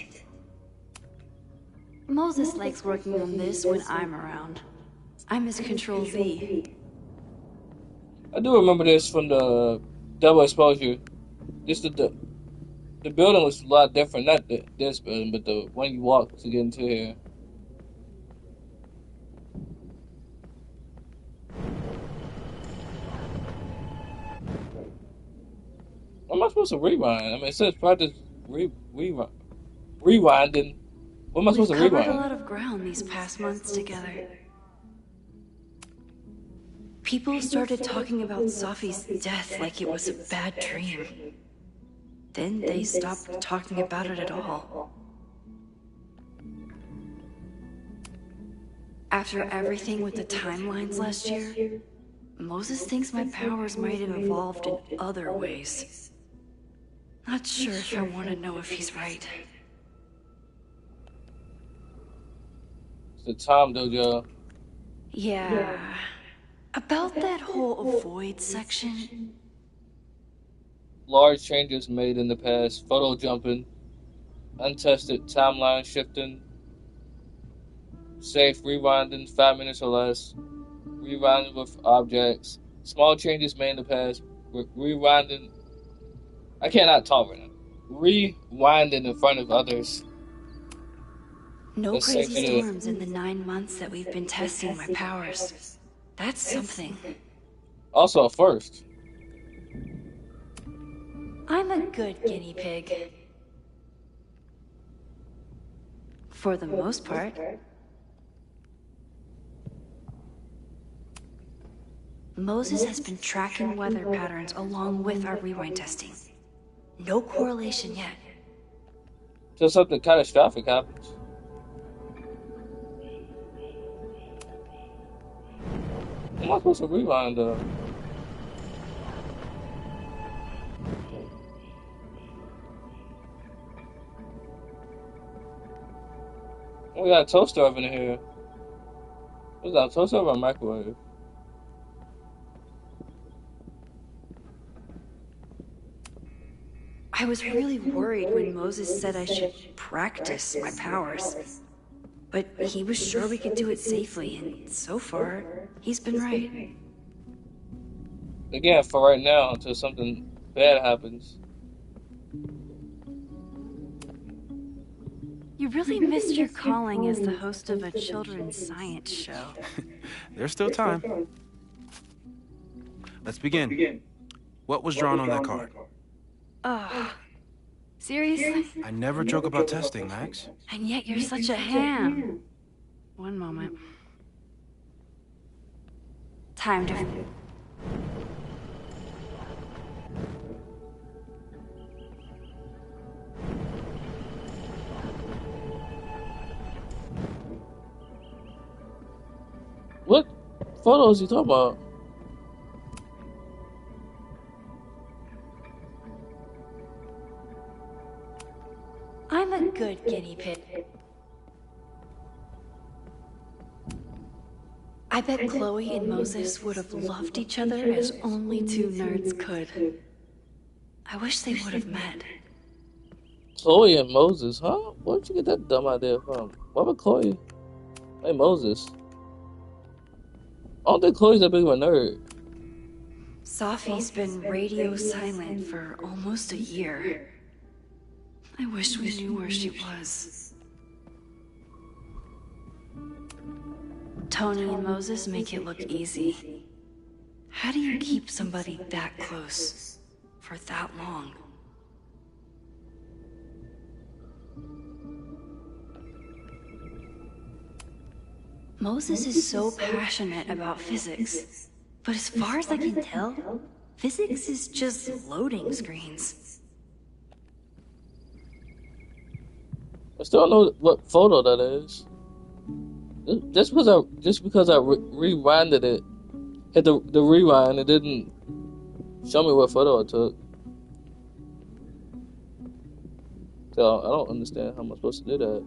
Moses likes working on this when I'm around. I'm his Control V. I do remember this from the double exposure. Just the building was a lot different. Not this building, but the one you walk to get into here. What am I supposed to rewind? I mean, it says practice rewinding. What am I supposed to We've covered rewind? a lot of ground these past months together. People started talking about Safi's death like it was a bad dream. Then they stopped talking about it at all. After everything with the timelines last year, Moses thinks my powers might have evolved in other ways. Not sure if I want to know if he's right. It's the Tom Dojo. Yeah. About that whole avoid section. Large changes made in the past. Photo jumping. Untested timeline shifting. Safe rewinding 5 minutes or less. Rewinding with objects. Small changes made in the past. Rewinding. I cannot talk right now. Rewinding in front of others. No Let's crazy take it. storms in the 9 months that we've been testing my powers. That's something. Also a first. I'm a good guinea pig. For the most part. Moses has been tracking weather patterns along with our rewind testing. No correlation yet. Till something catastrophic happens. Am I supposed to rewind though? We got a toaster oven in here. What's that, a toaster oven or a microwave? I was really worried when Moses said I should practice my powers. But he was sure we could do it safely, and so far, he's been right. Again, for right now, until something bad happens. You really missed your calling as the host of a children's science show. There's still time. Let's begin. What was drawn on that card? Seriously? I never joke about testing, Max. And yet you're such a ham. One moment. Time to... What photos you talking about? I'm a good guinea pig. I bet Chloe and Moses would have loved each other as only two nerds could. I wish they would have met. Chloe and Moses, huh? Where'd you get that dumb idea from? Why would Chloe and Moses? I don't think Chloe's that big of a nerd. Sophie's been radio silent for almost a year. I wish we knew where she was. Tony and Moses make it look easy. How do you keep somebody that close for that long? Moses is so passionate about physics, but as far as I can tell, physics is just loading screens. I still don't know what photo that is. Just because I rewinded it, hit the rewind, it didn't show me what photo I took. So I don't understand how I'm supposed to do that.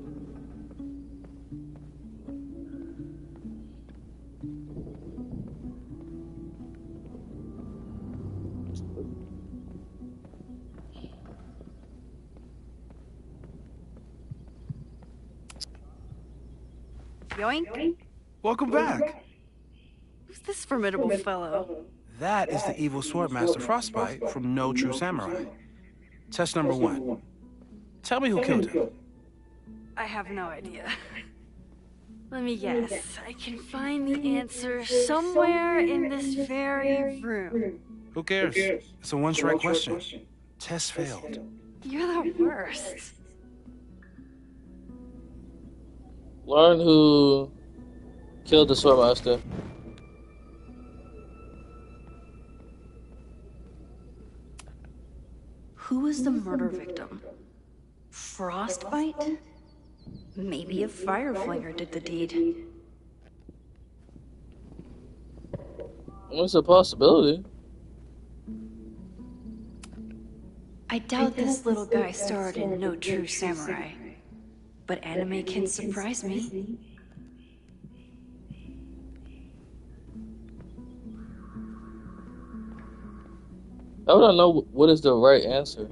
Yoink? Welcome back. Who's this formidable fellow? That is the evil Swordmaster Frostbite from No True Samurai. Test number 1. Tell me who killed him. I have no idea. Let me guess. I can find the answer somewhere in this very room. Who cares? It's a one-strike question. Test failed. You're the worst. Learn who killed the Swordmaster. Who was the murder victim? Frostbite? Maybe a Fireflinger did the deed. It's a possibility. I doubt this little guy starred in No True Samurai. But anime can surprise me. How would I know what is the right answer?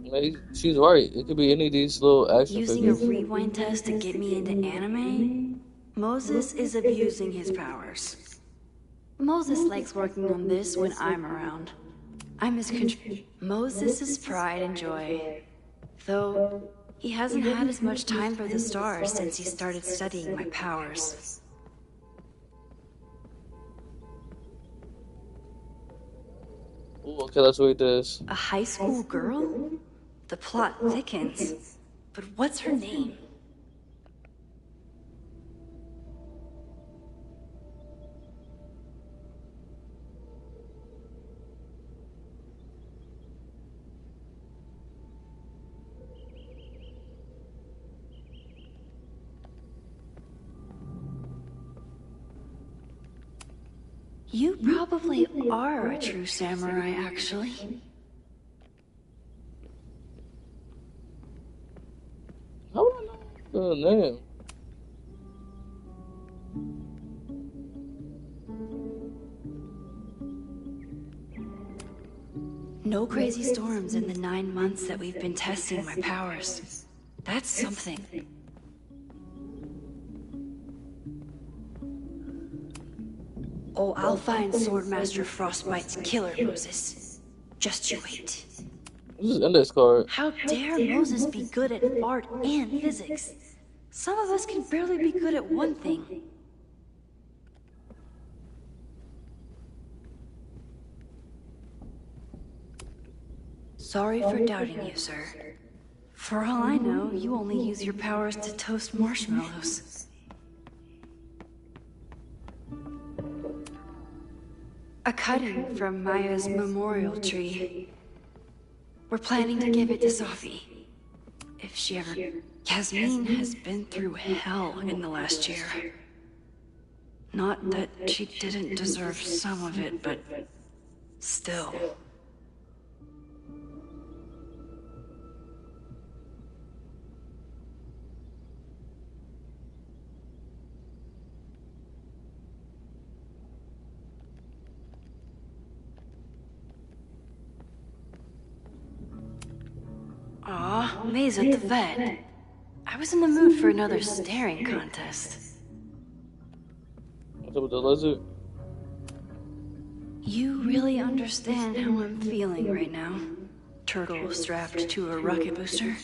Maybe she's right. It could be any of these little action Using figures. a rewind test to get me into anime? Moses is abusing his powers. Moses likes working on this when I'm around. I'm his Moses' pride and joy. Though, he hasn't had as much time for the stars since he started studying my powers. Ooh, okay, let's read this. A high school girl? The plot thickens. But what's her name? You probably are a true samurai, actually. How would I know the name? No crazy storms in the 9 months that we've been testing my powers. That's something. Oh, I'll find Swordmaster Frostbite's killer, Moses. Just you wait. This is Index card. How dare Moses be good at art and physics? Some of us can barely be good at one thing. Sorry for doubting you, sir. For all I know, you only use your powers to toast marshmallows. A cutting from Maya's memorial tree. We're planning to give it to Sophie. If she ever... Yasmin has been through hell in the last year. Not that she didn't deserve some of it, but... still... Aw, May's at the vet. I was in the mood for another staring contest. What's up with the lizard? You really understand how I'm feeling right now. Turtle strapped to a rocket booster.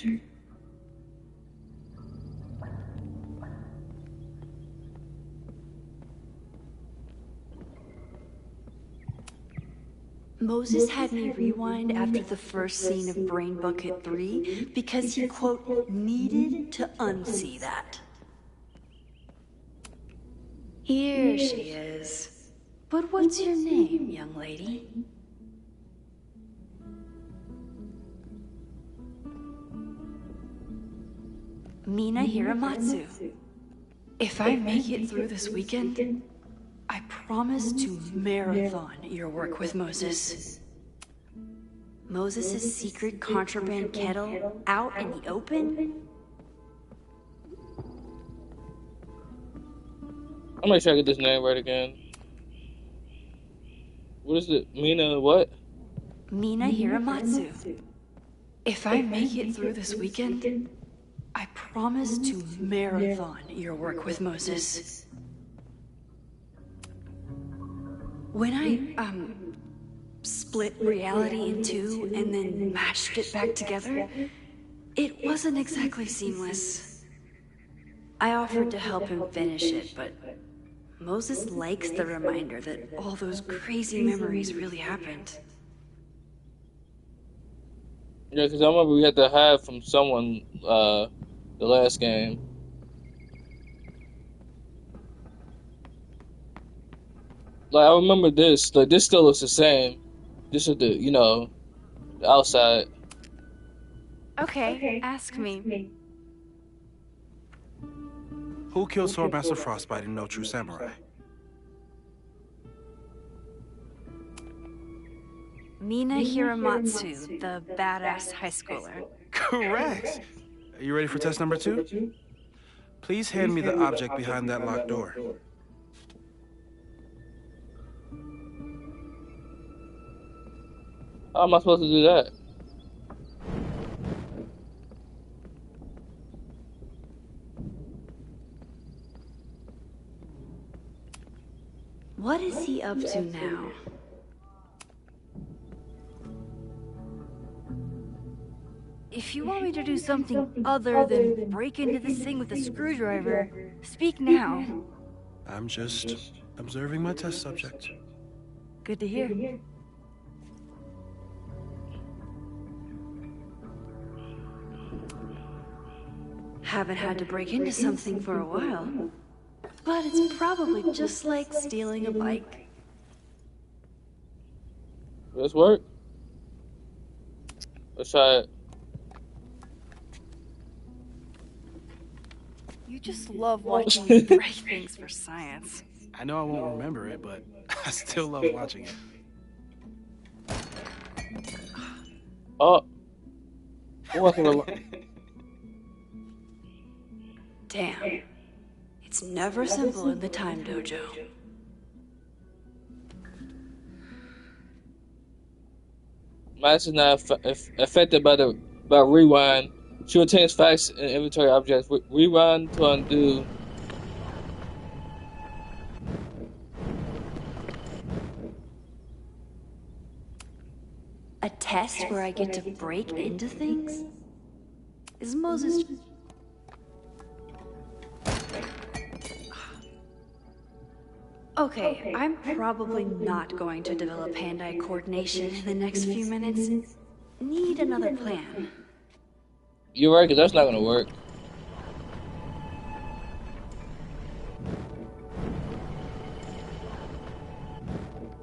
Moses had me rewind after the first scene of Brain Bucket 3 because he, quote, needed to unsee that. Here she is. But what's your name, young lady? Mina Hiramatsu. If I make it through this weekend, I promise to marathon your work with Moses. Moses' secret contraband kettle out in the open? I'm gonna try to get this name right again. What is it? Mina what? Mina Hiramatsu. If I make it through this weekend, I promise to marathon your work with Moses. When I, split reality in two and then mashed it back together, it wasn't exactly seamless. I offered to help him finish it, but Moses likes the reminder that all those crazy memories really happened. Yeah, because I remember we had to hide from someone, the last game. Like, I remember this. Like, this still looks the same. This is the, you know, the outside. Okay, ask me. Who killed Swordmaster Frostbite in No True Samurai? Mina Hiramatsu, the badass high schooler. Correct. Are you ready for test number 2? Please hand me the object behind that locked door. How am I supposed to do that? What is he up to now? If you want me to do something other than break into this thing with a screwdriver, speak now. I'm just observing my test subject. Good to hear. Haven't had to break into something for a while. But it's probably just like stealing a bike. Will this work? Let's try it. You just love watching me break things for science. I know I won't remember it, but I still love watching it. Oh. It wasn't a Damn. It's never simple in the Time Dojo. Max is not affected by rewind. She retains facts and inventory objects. Rewind to undo. A test where I get to break into things? Is Moses... Okay, I'm probably not going to develop hand-eye coordination in the next few minutes. Need another plan. You're right, because that's not going to work.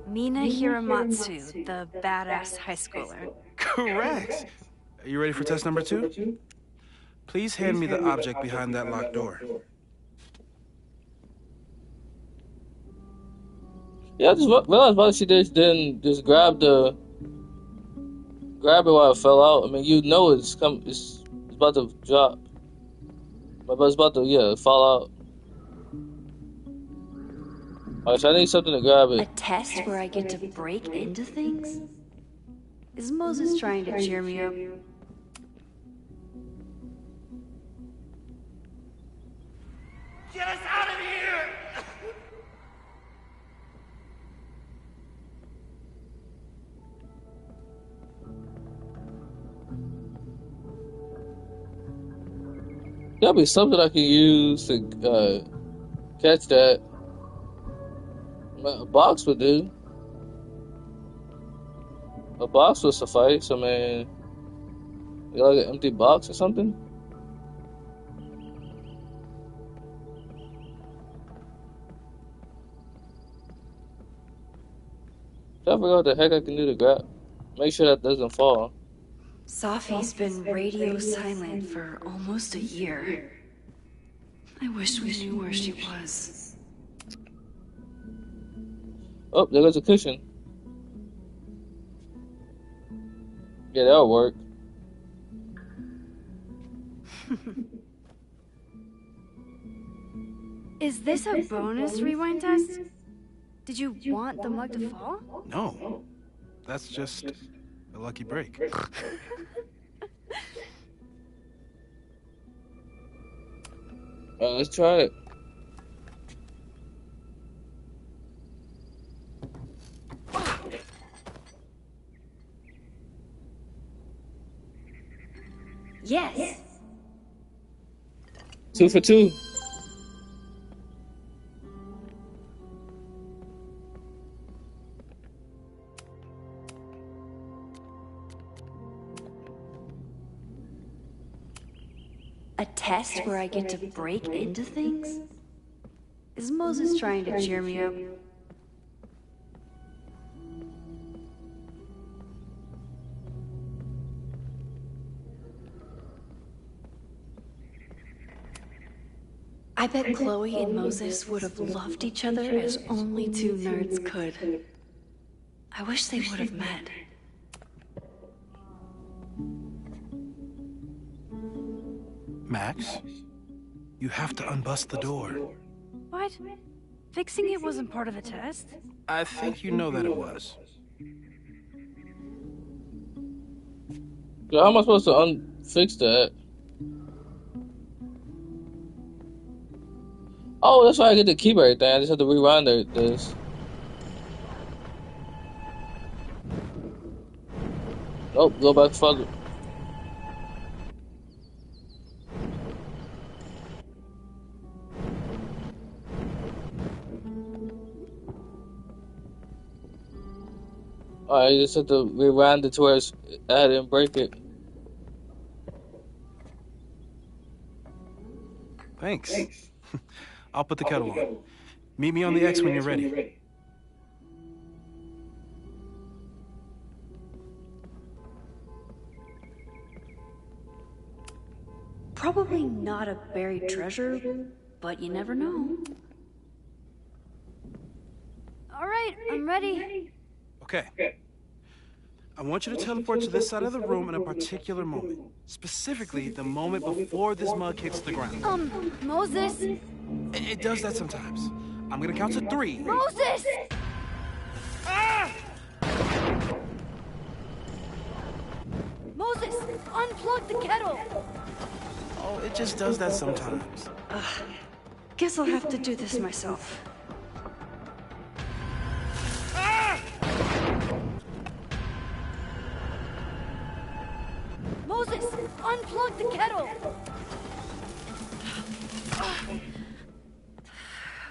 Mina Hiramatsu, the badass high schooler. Correct. Are you ready for test number 2? Please hand me the object behind that locked door. Yeah, I just realized why she didn't just grab it while it fell out. I mean, you know it's about to drop. But it's about to, fall out. Alright, so I need something to grab it. A test where I get to break into things? Is Moses trying to cheer me up? Get us out of here! Gotta be something I can use to catch that. A box would do. A box would suffice. I mean, you got like an empty box or something? I forgot what the heck I can do to grab. Make sure that doesn't fall. Sophie's been radio silent for almost a year. I wish we knew where she was. Oh, there goes a cushion. Yeah, that'll work. Is this a bonus rewind test? Did you want the mug to fall? No. That's just a lucky break. Let's try it. Yes. 2 for 2. A test where I get to break into things? Is Moses trying to cheer me up? I bet Chloe and Moses would have loved each other as only two nerds could. I wish they would have met. Max, you have to unbust the door. What? Fixing it wasn't part of the test? I think you know that it was. So how am I supposed to unfix that? Oh, that's why I get to keep everything. I just have to rewind this. Nope, go back further. Alright, you just have to rewind it to where I didn't break it. Thanks. I'll put the kettle on. Meet me on the X when you're ready. Probably not a buried treasure, but you never know. All right, I'm ready. Okay. I want you to teleport to this side of the room in a particular moment. Specifically, the moment before this mug hits the ground. Moses? It does that sometimes. I'm gonna count to 3. Moses! Ah! unplug the kettle! Oh, it just does that sometimes. Guess I'll have to do this myself. Moses, unplug the kettle!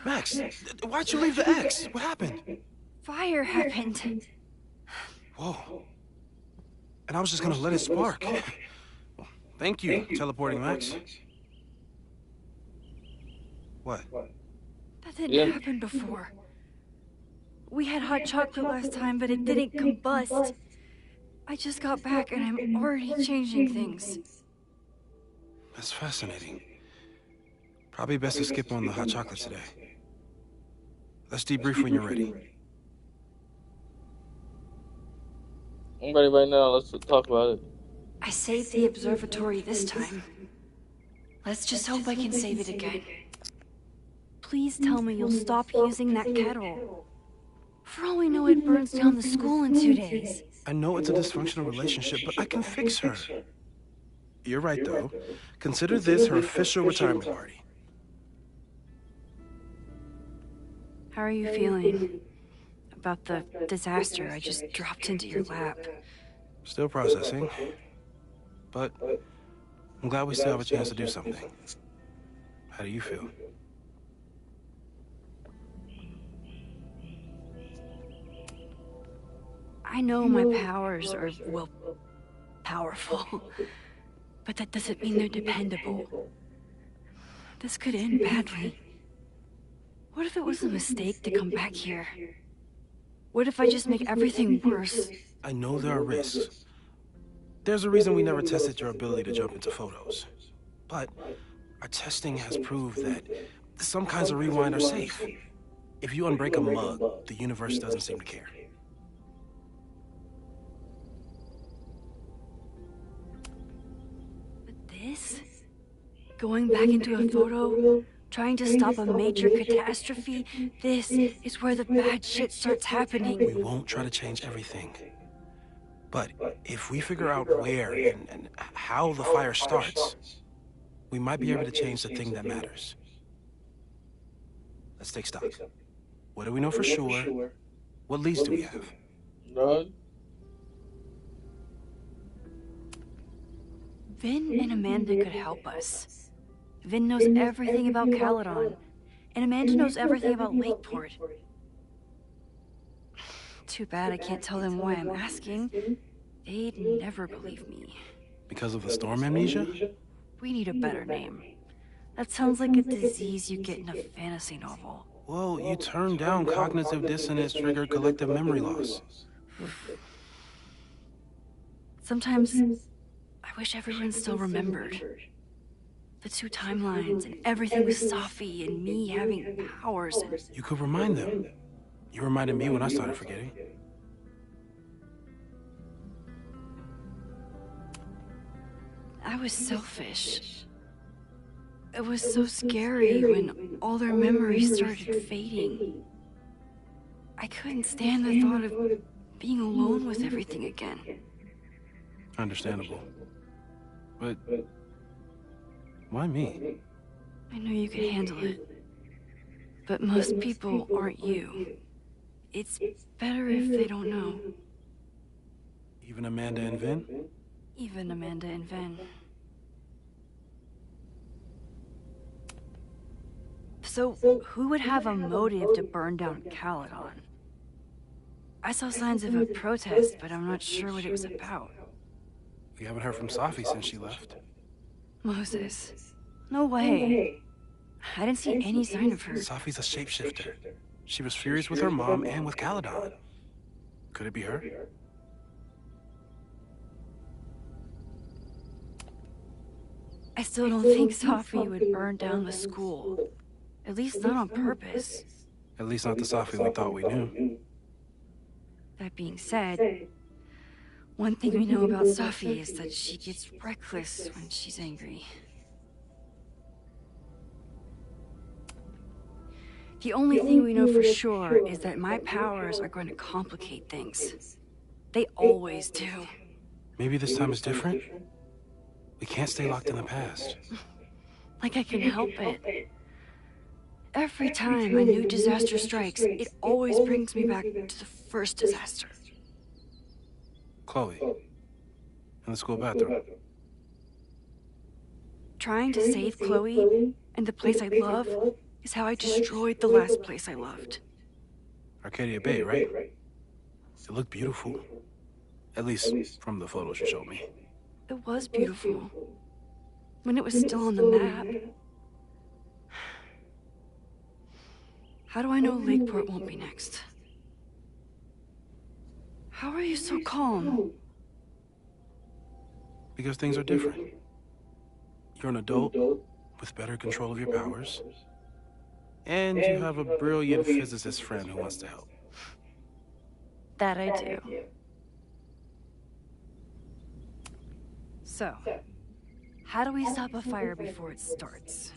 Max, why'd you leave the X? What happened? Fire happened. Whoa. And I was just gonna let it spark. Well, thank you, teleporting Max. What? That didn't happen before. We had hot chocolate last time, but it didn't combust. I just got back and I'm already changing things. That's fascinating. Probably best to skip on the hot chocolate today. Let's debrief when you're ready. I'm ready right now. Let's talk about it. I saved the observatory this time. Let's just hope I can save it again. Please tell me you'll stop using that kettle. For all we know, it burns down the school in 2 days. I know it's a dysfunctional relationship, but I can fix her. You're right, though. Consider this her official retirement party. How are you feeling about the disaster I just dropped into your lap? Still processing. But I'm glad we still have a chance to do something. How do you feel? I know my powers are, well, powerful. But that doesn't mean they're dependable. This could end badly. What if it was a mistake to come back here? What if I just make everything worse? I know there are risks. There's a reason we never tested your ability to jump into photos. But our testing has proved that some kinds of rewind are safe. If you unbreak a mug, the universe doesn't seem to care. But this? Going back into a photo? Trying to stop a major catastrophe? This is where the bad shit starts happening. We won't try to change everything. But if we figure out where and how the fire starts, we might be able to change the thing that matters. Let's take stock. What do we know for sure? What leads do we have? None. Vin and Amanda could help us. Vin knows everything about Caledon, and Amanda knows everything about Lakeport. Too bad I can't tell them why I'm asking. They'd never believe me. Because of the storm amnesia? We need a better name. That sounds like a disease you get in a fantasy novel. Well, you turned down cognitive dissonance triggered collective memory loss. Sometimes I wish everyone still remembered. The two timelines and everything with Safi and me having powers and... You could remind them. You reminded me when I started forgetting. I was selfish. It was so scary when all their memories started fading. I couldn't stand the thought of being alone with everything again. Understandable. But... why me? I know you can handle it. But most people aren't you. It's better if they don't know. Even Amanda and Vin? Even Amanda and Vin. So, who would have a motive to burn down Caledon? I saw signs of a protest, but I'm not sure what it was about. We haven't heard from Safi since she left. Moses. No way. I didn't see any sign of her. Safi's a shapeshifter. She was furious with her mom and with Caledon. Could it be her? I still don't think Safi would burn down the school. At least not on purpose. At least not the Safi we thought we knew. That being said, one thing we know about Safi is that she gets reckless when she's angry. The only thing we know for sure is that my powers are going to complicate things. They always do. Maybe this time is different? We can't stay locked in the past. Like I can help it. Every time a new disaster strikes, it always brings me back to the first disaster. Chloe, in the school bathroom. Trying to save Chloe and the place I love is how I destroyed the last place I loved. Arcadia Bay, right? It looked beautiful. At least from the photos you showed me. It was beautiful. When it was still on the map. How do I know Lakeport won't be next? How are you so calm? Because things are different. You're an adult with better control of your powers. And you have a brilliant physicist friend who wants to help. That I do. So, how do we stop a fire before it starts?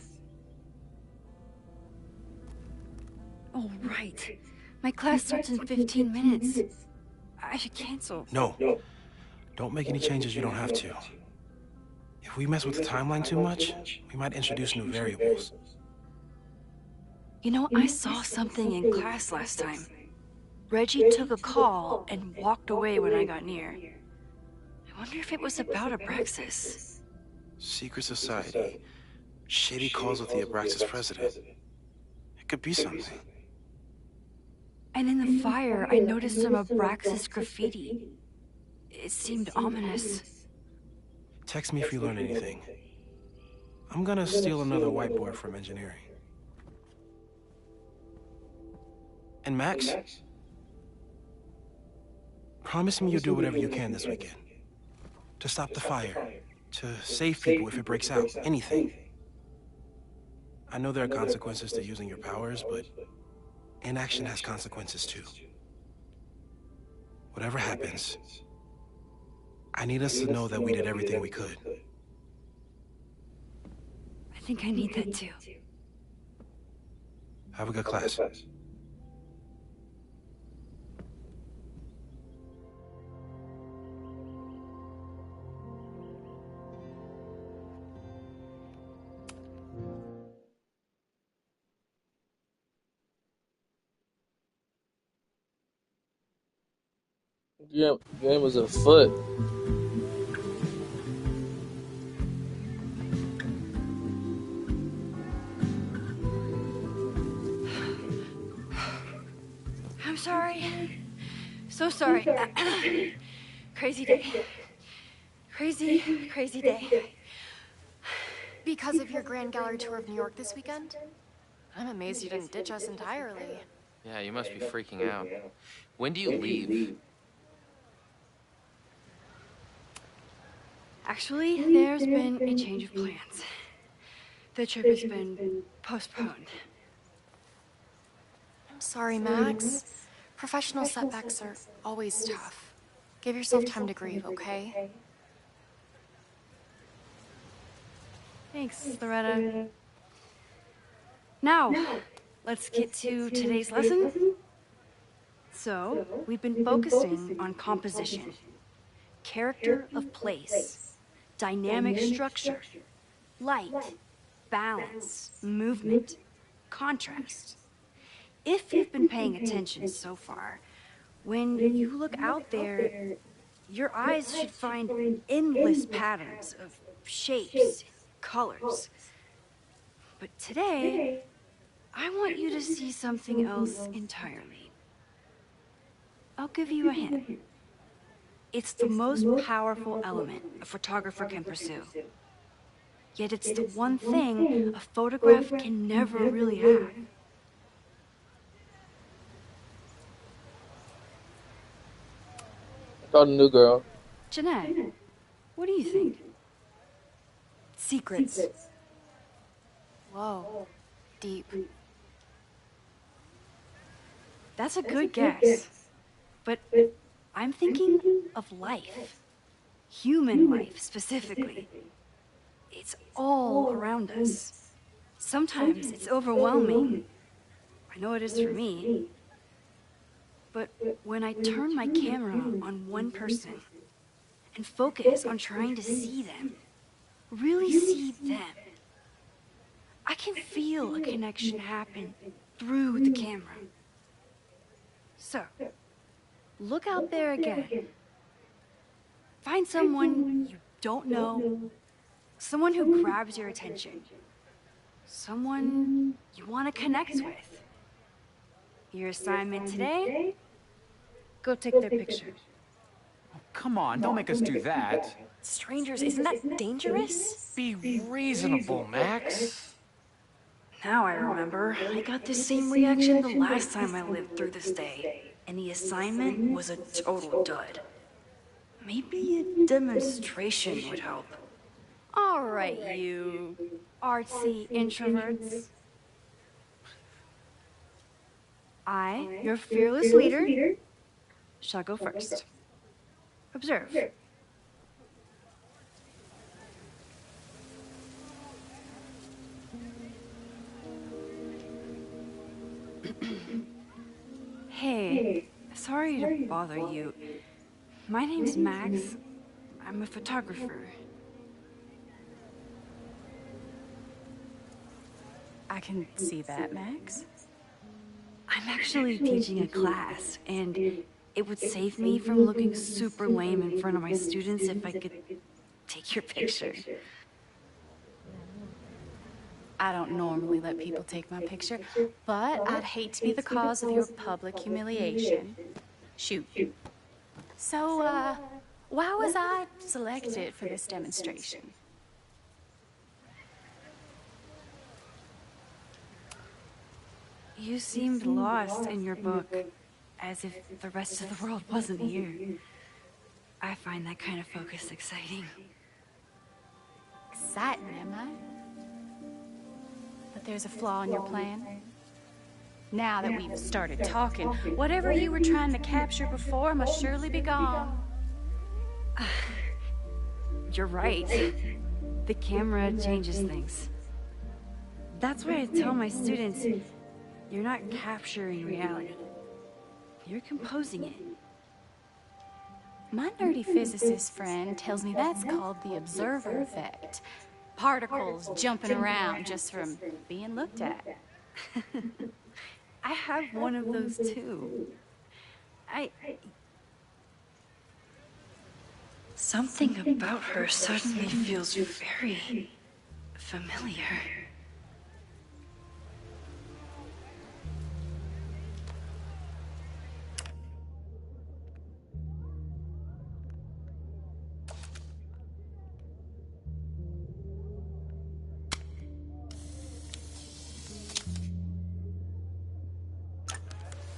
Oh, right. My class starts in 15 minutes. I should cancel. No. Don't make any changes you don't have to. If we mess with the timeline too much, we might introduce new variables. You know, I saw something in class last time. Reggie took a call and walked away when I got near. I wonder if it was about Abraxas. Secret society. Shady calls with the Abraxas president. It could be something. And in the fire, I noticed some Abraxas graffiti. It seemed ominous. Text me if you learn anything. I'm gonna steal another whiteboard from engineering. And Max? Promise me you'll do whatever you can this weekend. To stop the fire. To save people if it breaks out. Anything. I know there are consequences to using your powers, but inaction has consequences too. Whatever happens, I need us to know that we did everything we could. I think I need that too. Have a good class. Game was afoot. I'm sorry. So sorry. Crazy day. Crazy day. Because of your Grand Gallery tour of New York this weekend? I'm amazed you didn't ditch us entirely. Yeah, you must be freaking out. When do you leave? Actually, there's been a change of plans. The trip has been postponed. I'm sorry, Max. Professional setbacks are always tough. Give yourself time to grieve, okay? Thanks, Loretta. Now, let's get to today's lesson. So, we've been focusing on composition, character of place, dynamic structure, light, balance, movement, contrast. If you've been paying attention so far, when you look out there, your eyes should find endless patterns of shapes, colors. But today, I want you to see something else entirely. I'll give you a hint. It's the most powerful element a photographer can pursue. Yet it's the one thing a photograph can never really have. Called a new girl. Jeanette, what do you think? Secrets. Whoa. Deep. That's a good guess. But I'm thinking of life. Human life, specifically. It's all around us. Sometimes it's overwhelming. I know it is for me. But when I turn my camera on one person and focus on trying to see them, really see them. I can feel a connection happen through the camera. So, look out there again. Find someone you don't know, someone who grabs your attention, someone you want to connect with. Your assignment today? Go take their picture. Oh, come on, don't make us do that. Strangers, isn't that dangerous? Be reasonable, Max. Now I remember. I got the same reaction the last time I lived through this day. And the assignment was a total dud. Maybe a demonstration would help. All right, you artsy introverts. I, your fearless leader, shall go first. Observe. Hey, sorry to bother you. My name's Max. I'm a photographer. I can see that, Max. I'm actually teaching a class, and it would save me from looking super lame in front of my students if I could take your picture. I don't normally let people take my picture, but I'd hate to be the cause of your public humiliation. Shoot. So, why was I selected for this demonstration? You seemed lost in your book, as if the rest of the world wasn't here. I find that kind of focus exciting. Exciting, am I? But there's a flaw in your plan. Now that we've started talking, whatever you were trying to capture before must surely be gone. You're right. The camera changes things. That's why I tell my students, you're not capturing reality. You're composing it. My nerdy physicist friend tells me that's called the observer effect. Particles jumping around just from being looked at. I have one of those too. Something about her suddenly feels very familiar.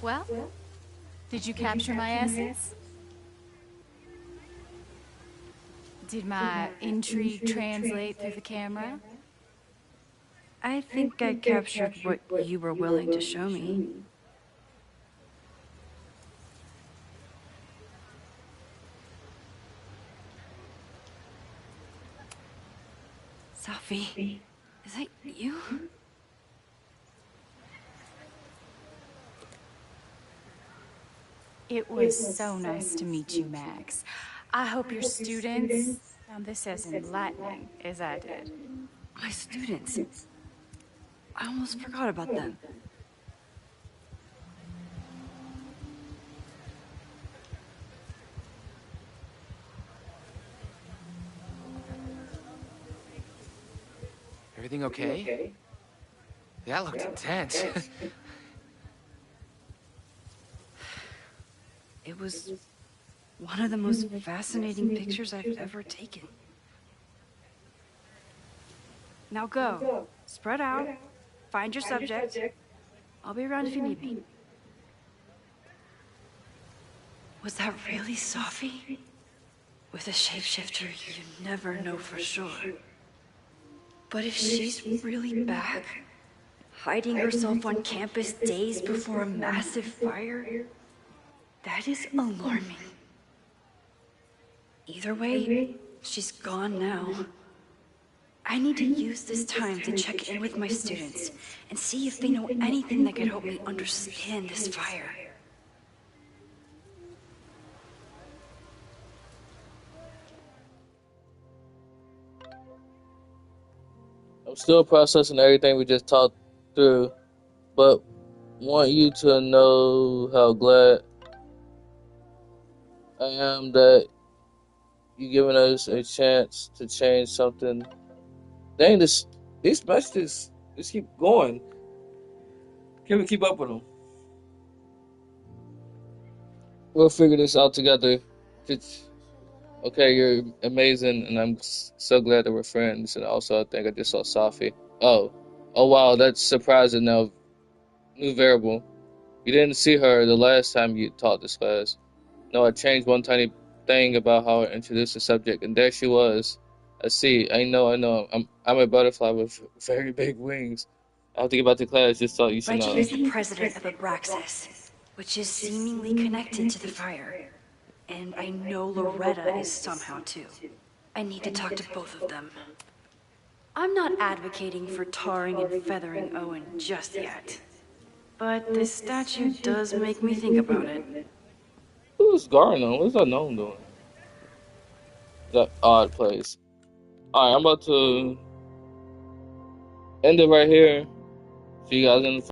Well, did you capture my essence? Did my intrigue translate through the camera? I think I captured what you were willing to show me. Sophie, is that you? It was so nice to meet you, Max. I hope your students found this as enlightening as I did. My students? I almost forgot about them. Everything okay? That looked intense. It was one of the most fascinating pictures I've ever taken. Now go. Spread out. Find your subject. I'll be around if you need me. Was that really Sophie? With a shapeshifter, you never know for sure. But if she's really back, hiding herself on campus days before a massive fire, that is alarming. Either way, she's gone now. I need to use this time to check in with my students and see if they know anything that could help me understand this fire. I'm still processing everything we just talked through, but want you to know how glad I am that you giving us a chance to change something. Dang, these messages just keep going. Can't we keep up with them? We'll figure this out together. Okay, you're amazing, and I'm so glad that we're friends. And also, I think I just saw Safi. Oh wow, that's surprising now. New variable. You didn't see her the last time you taught this class. No, I changed one tiny thing about how I introduced the subject, and there she was. I see. I know. I'm a butterfly with very big wings. I have to get back to class. Just thought you should Rachel know. is the president of Abraxas, which is seemingly connected to the fire. And I know Loretta is somehow too. I need to talk to both of them. I'm not advocating for tarring and feathering Owen just yet. But this statue does make me think about it. Who's Garno? What's that gnome doing? That odd place. Alright, I'm about to end it right here. See you guys in the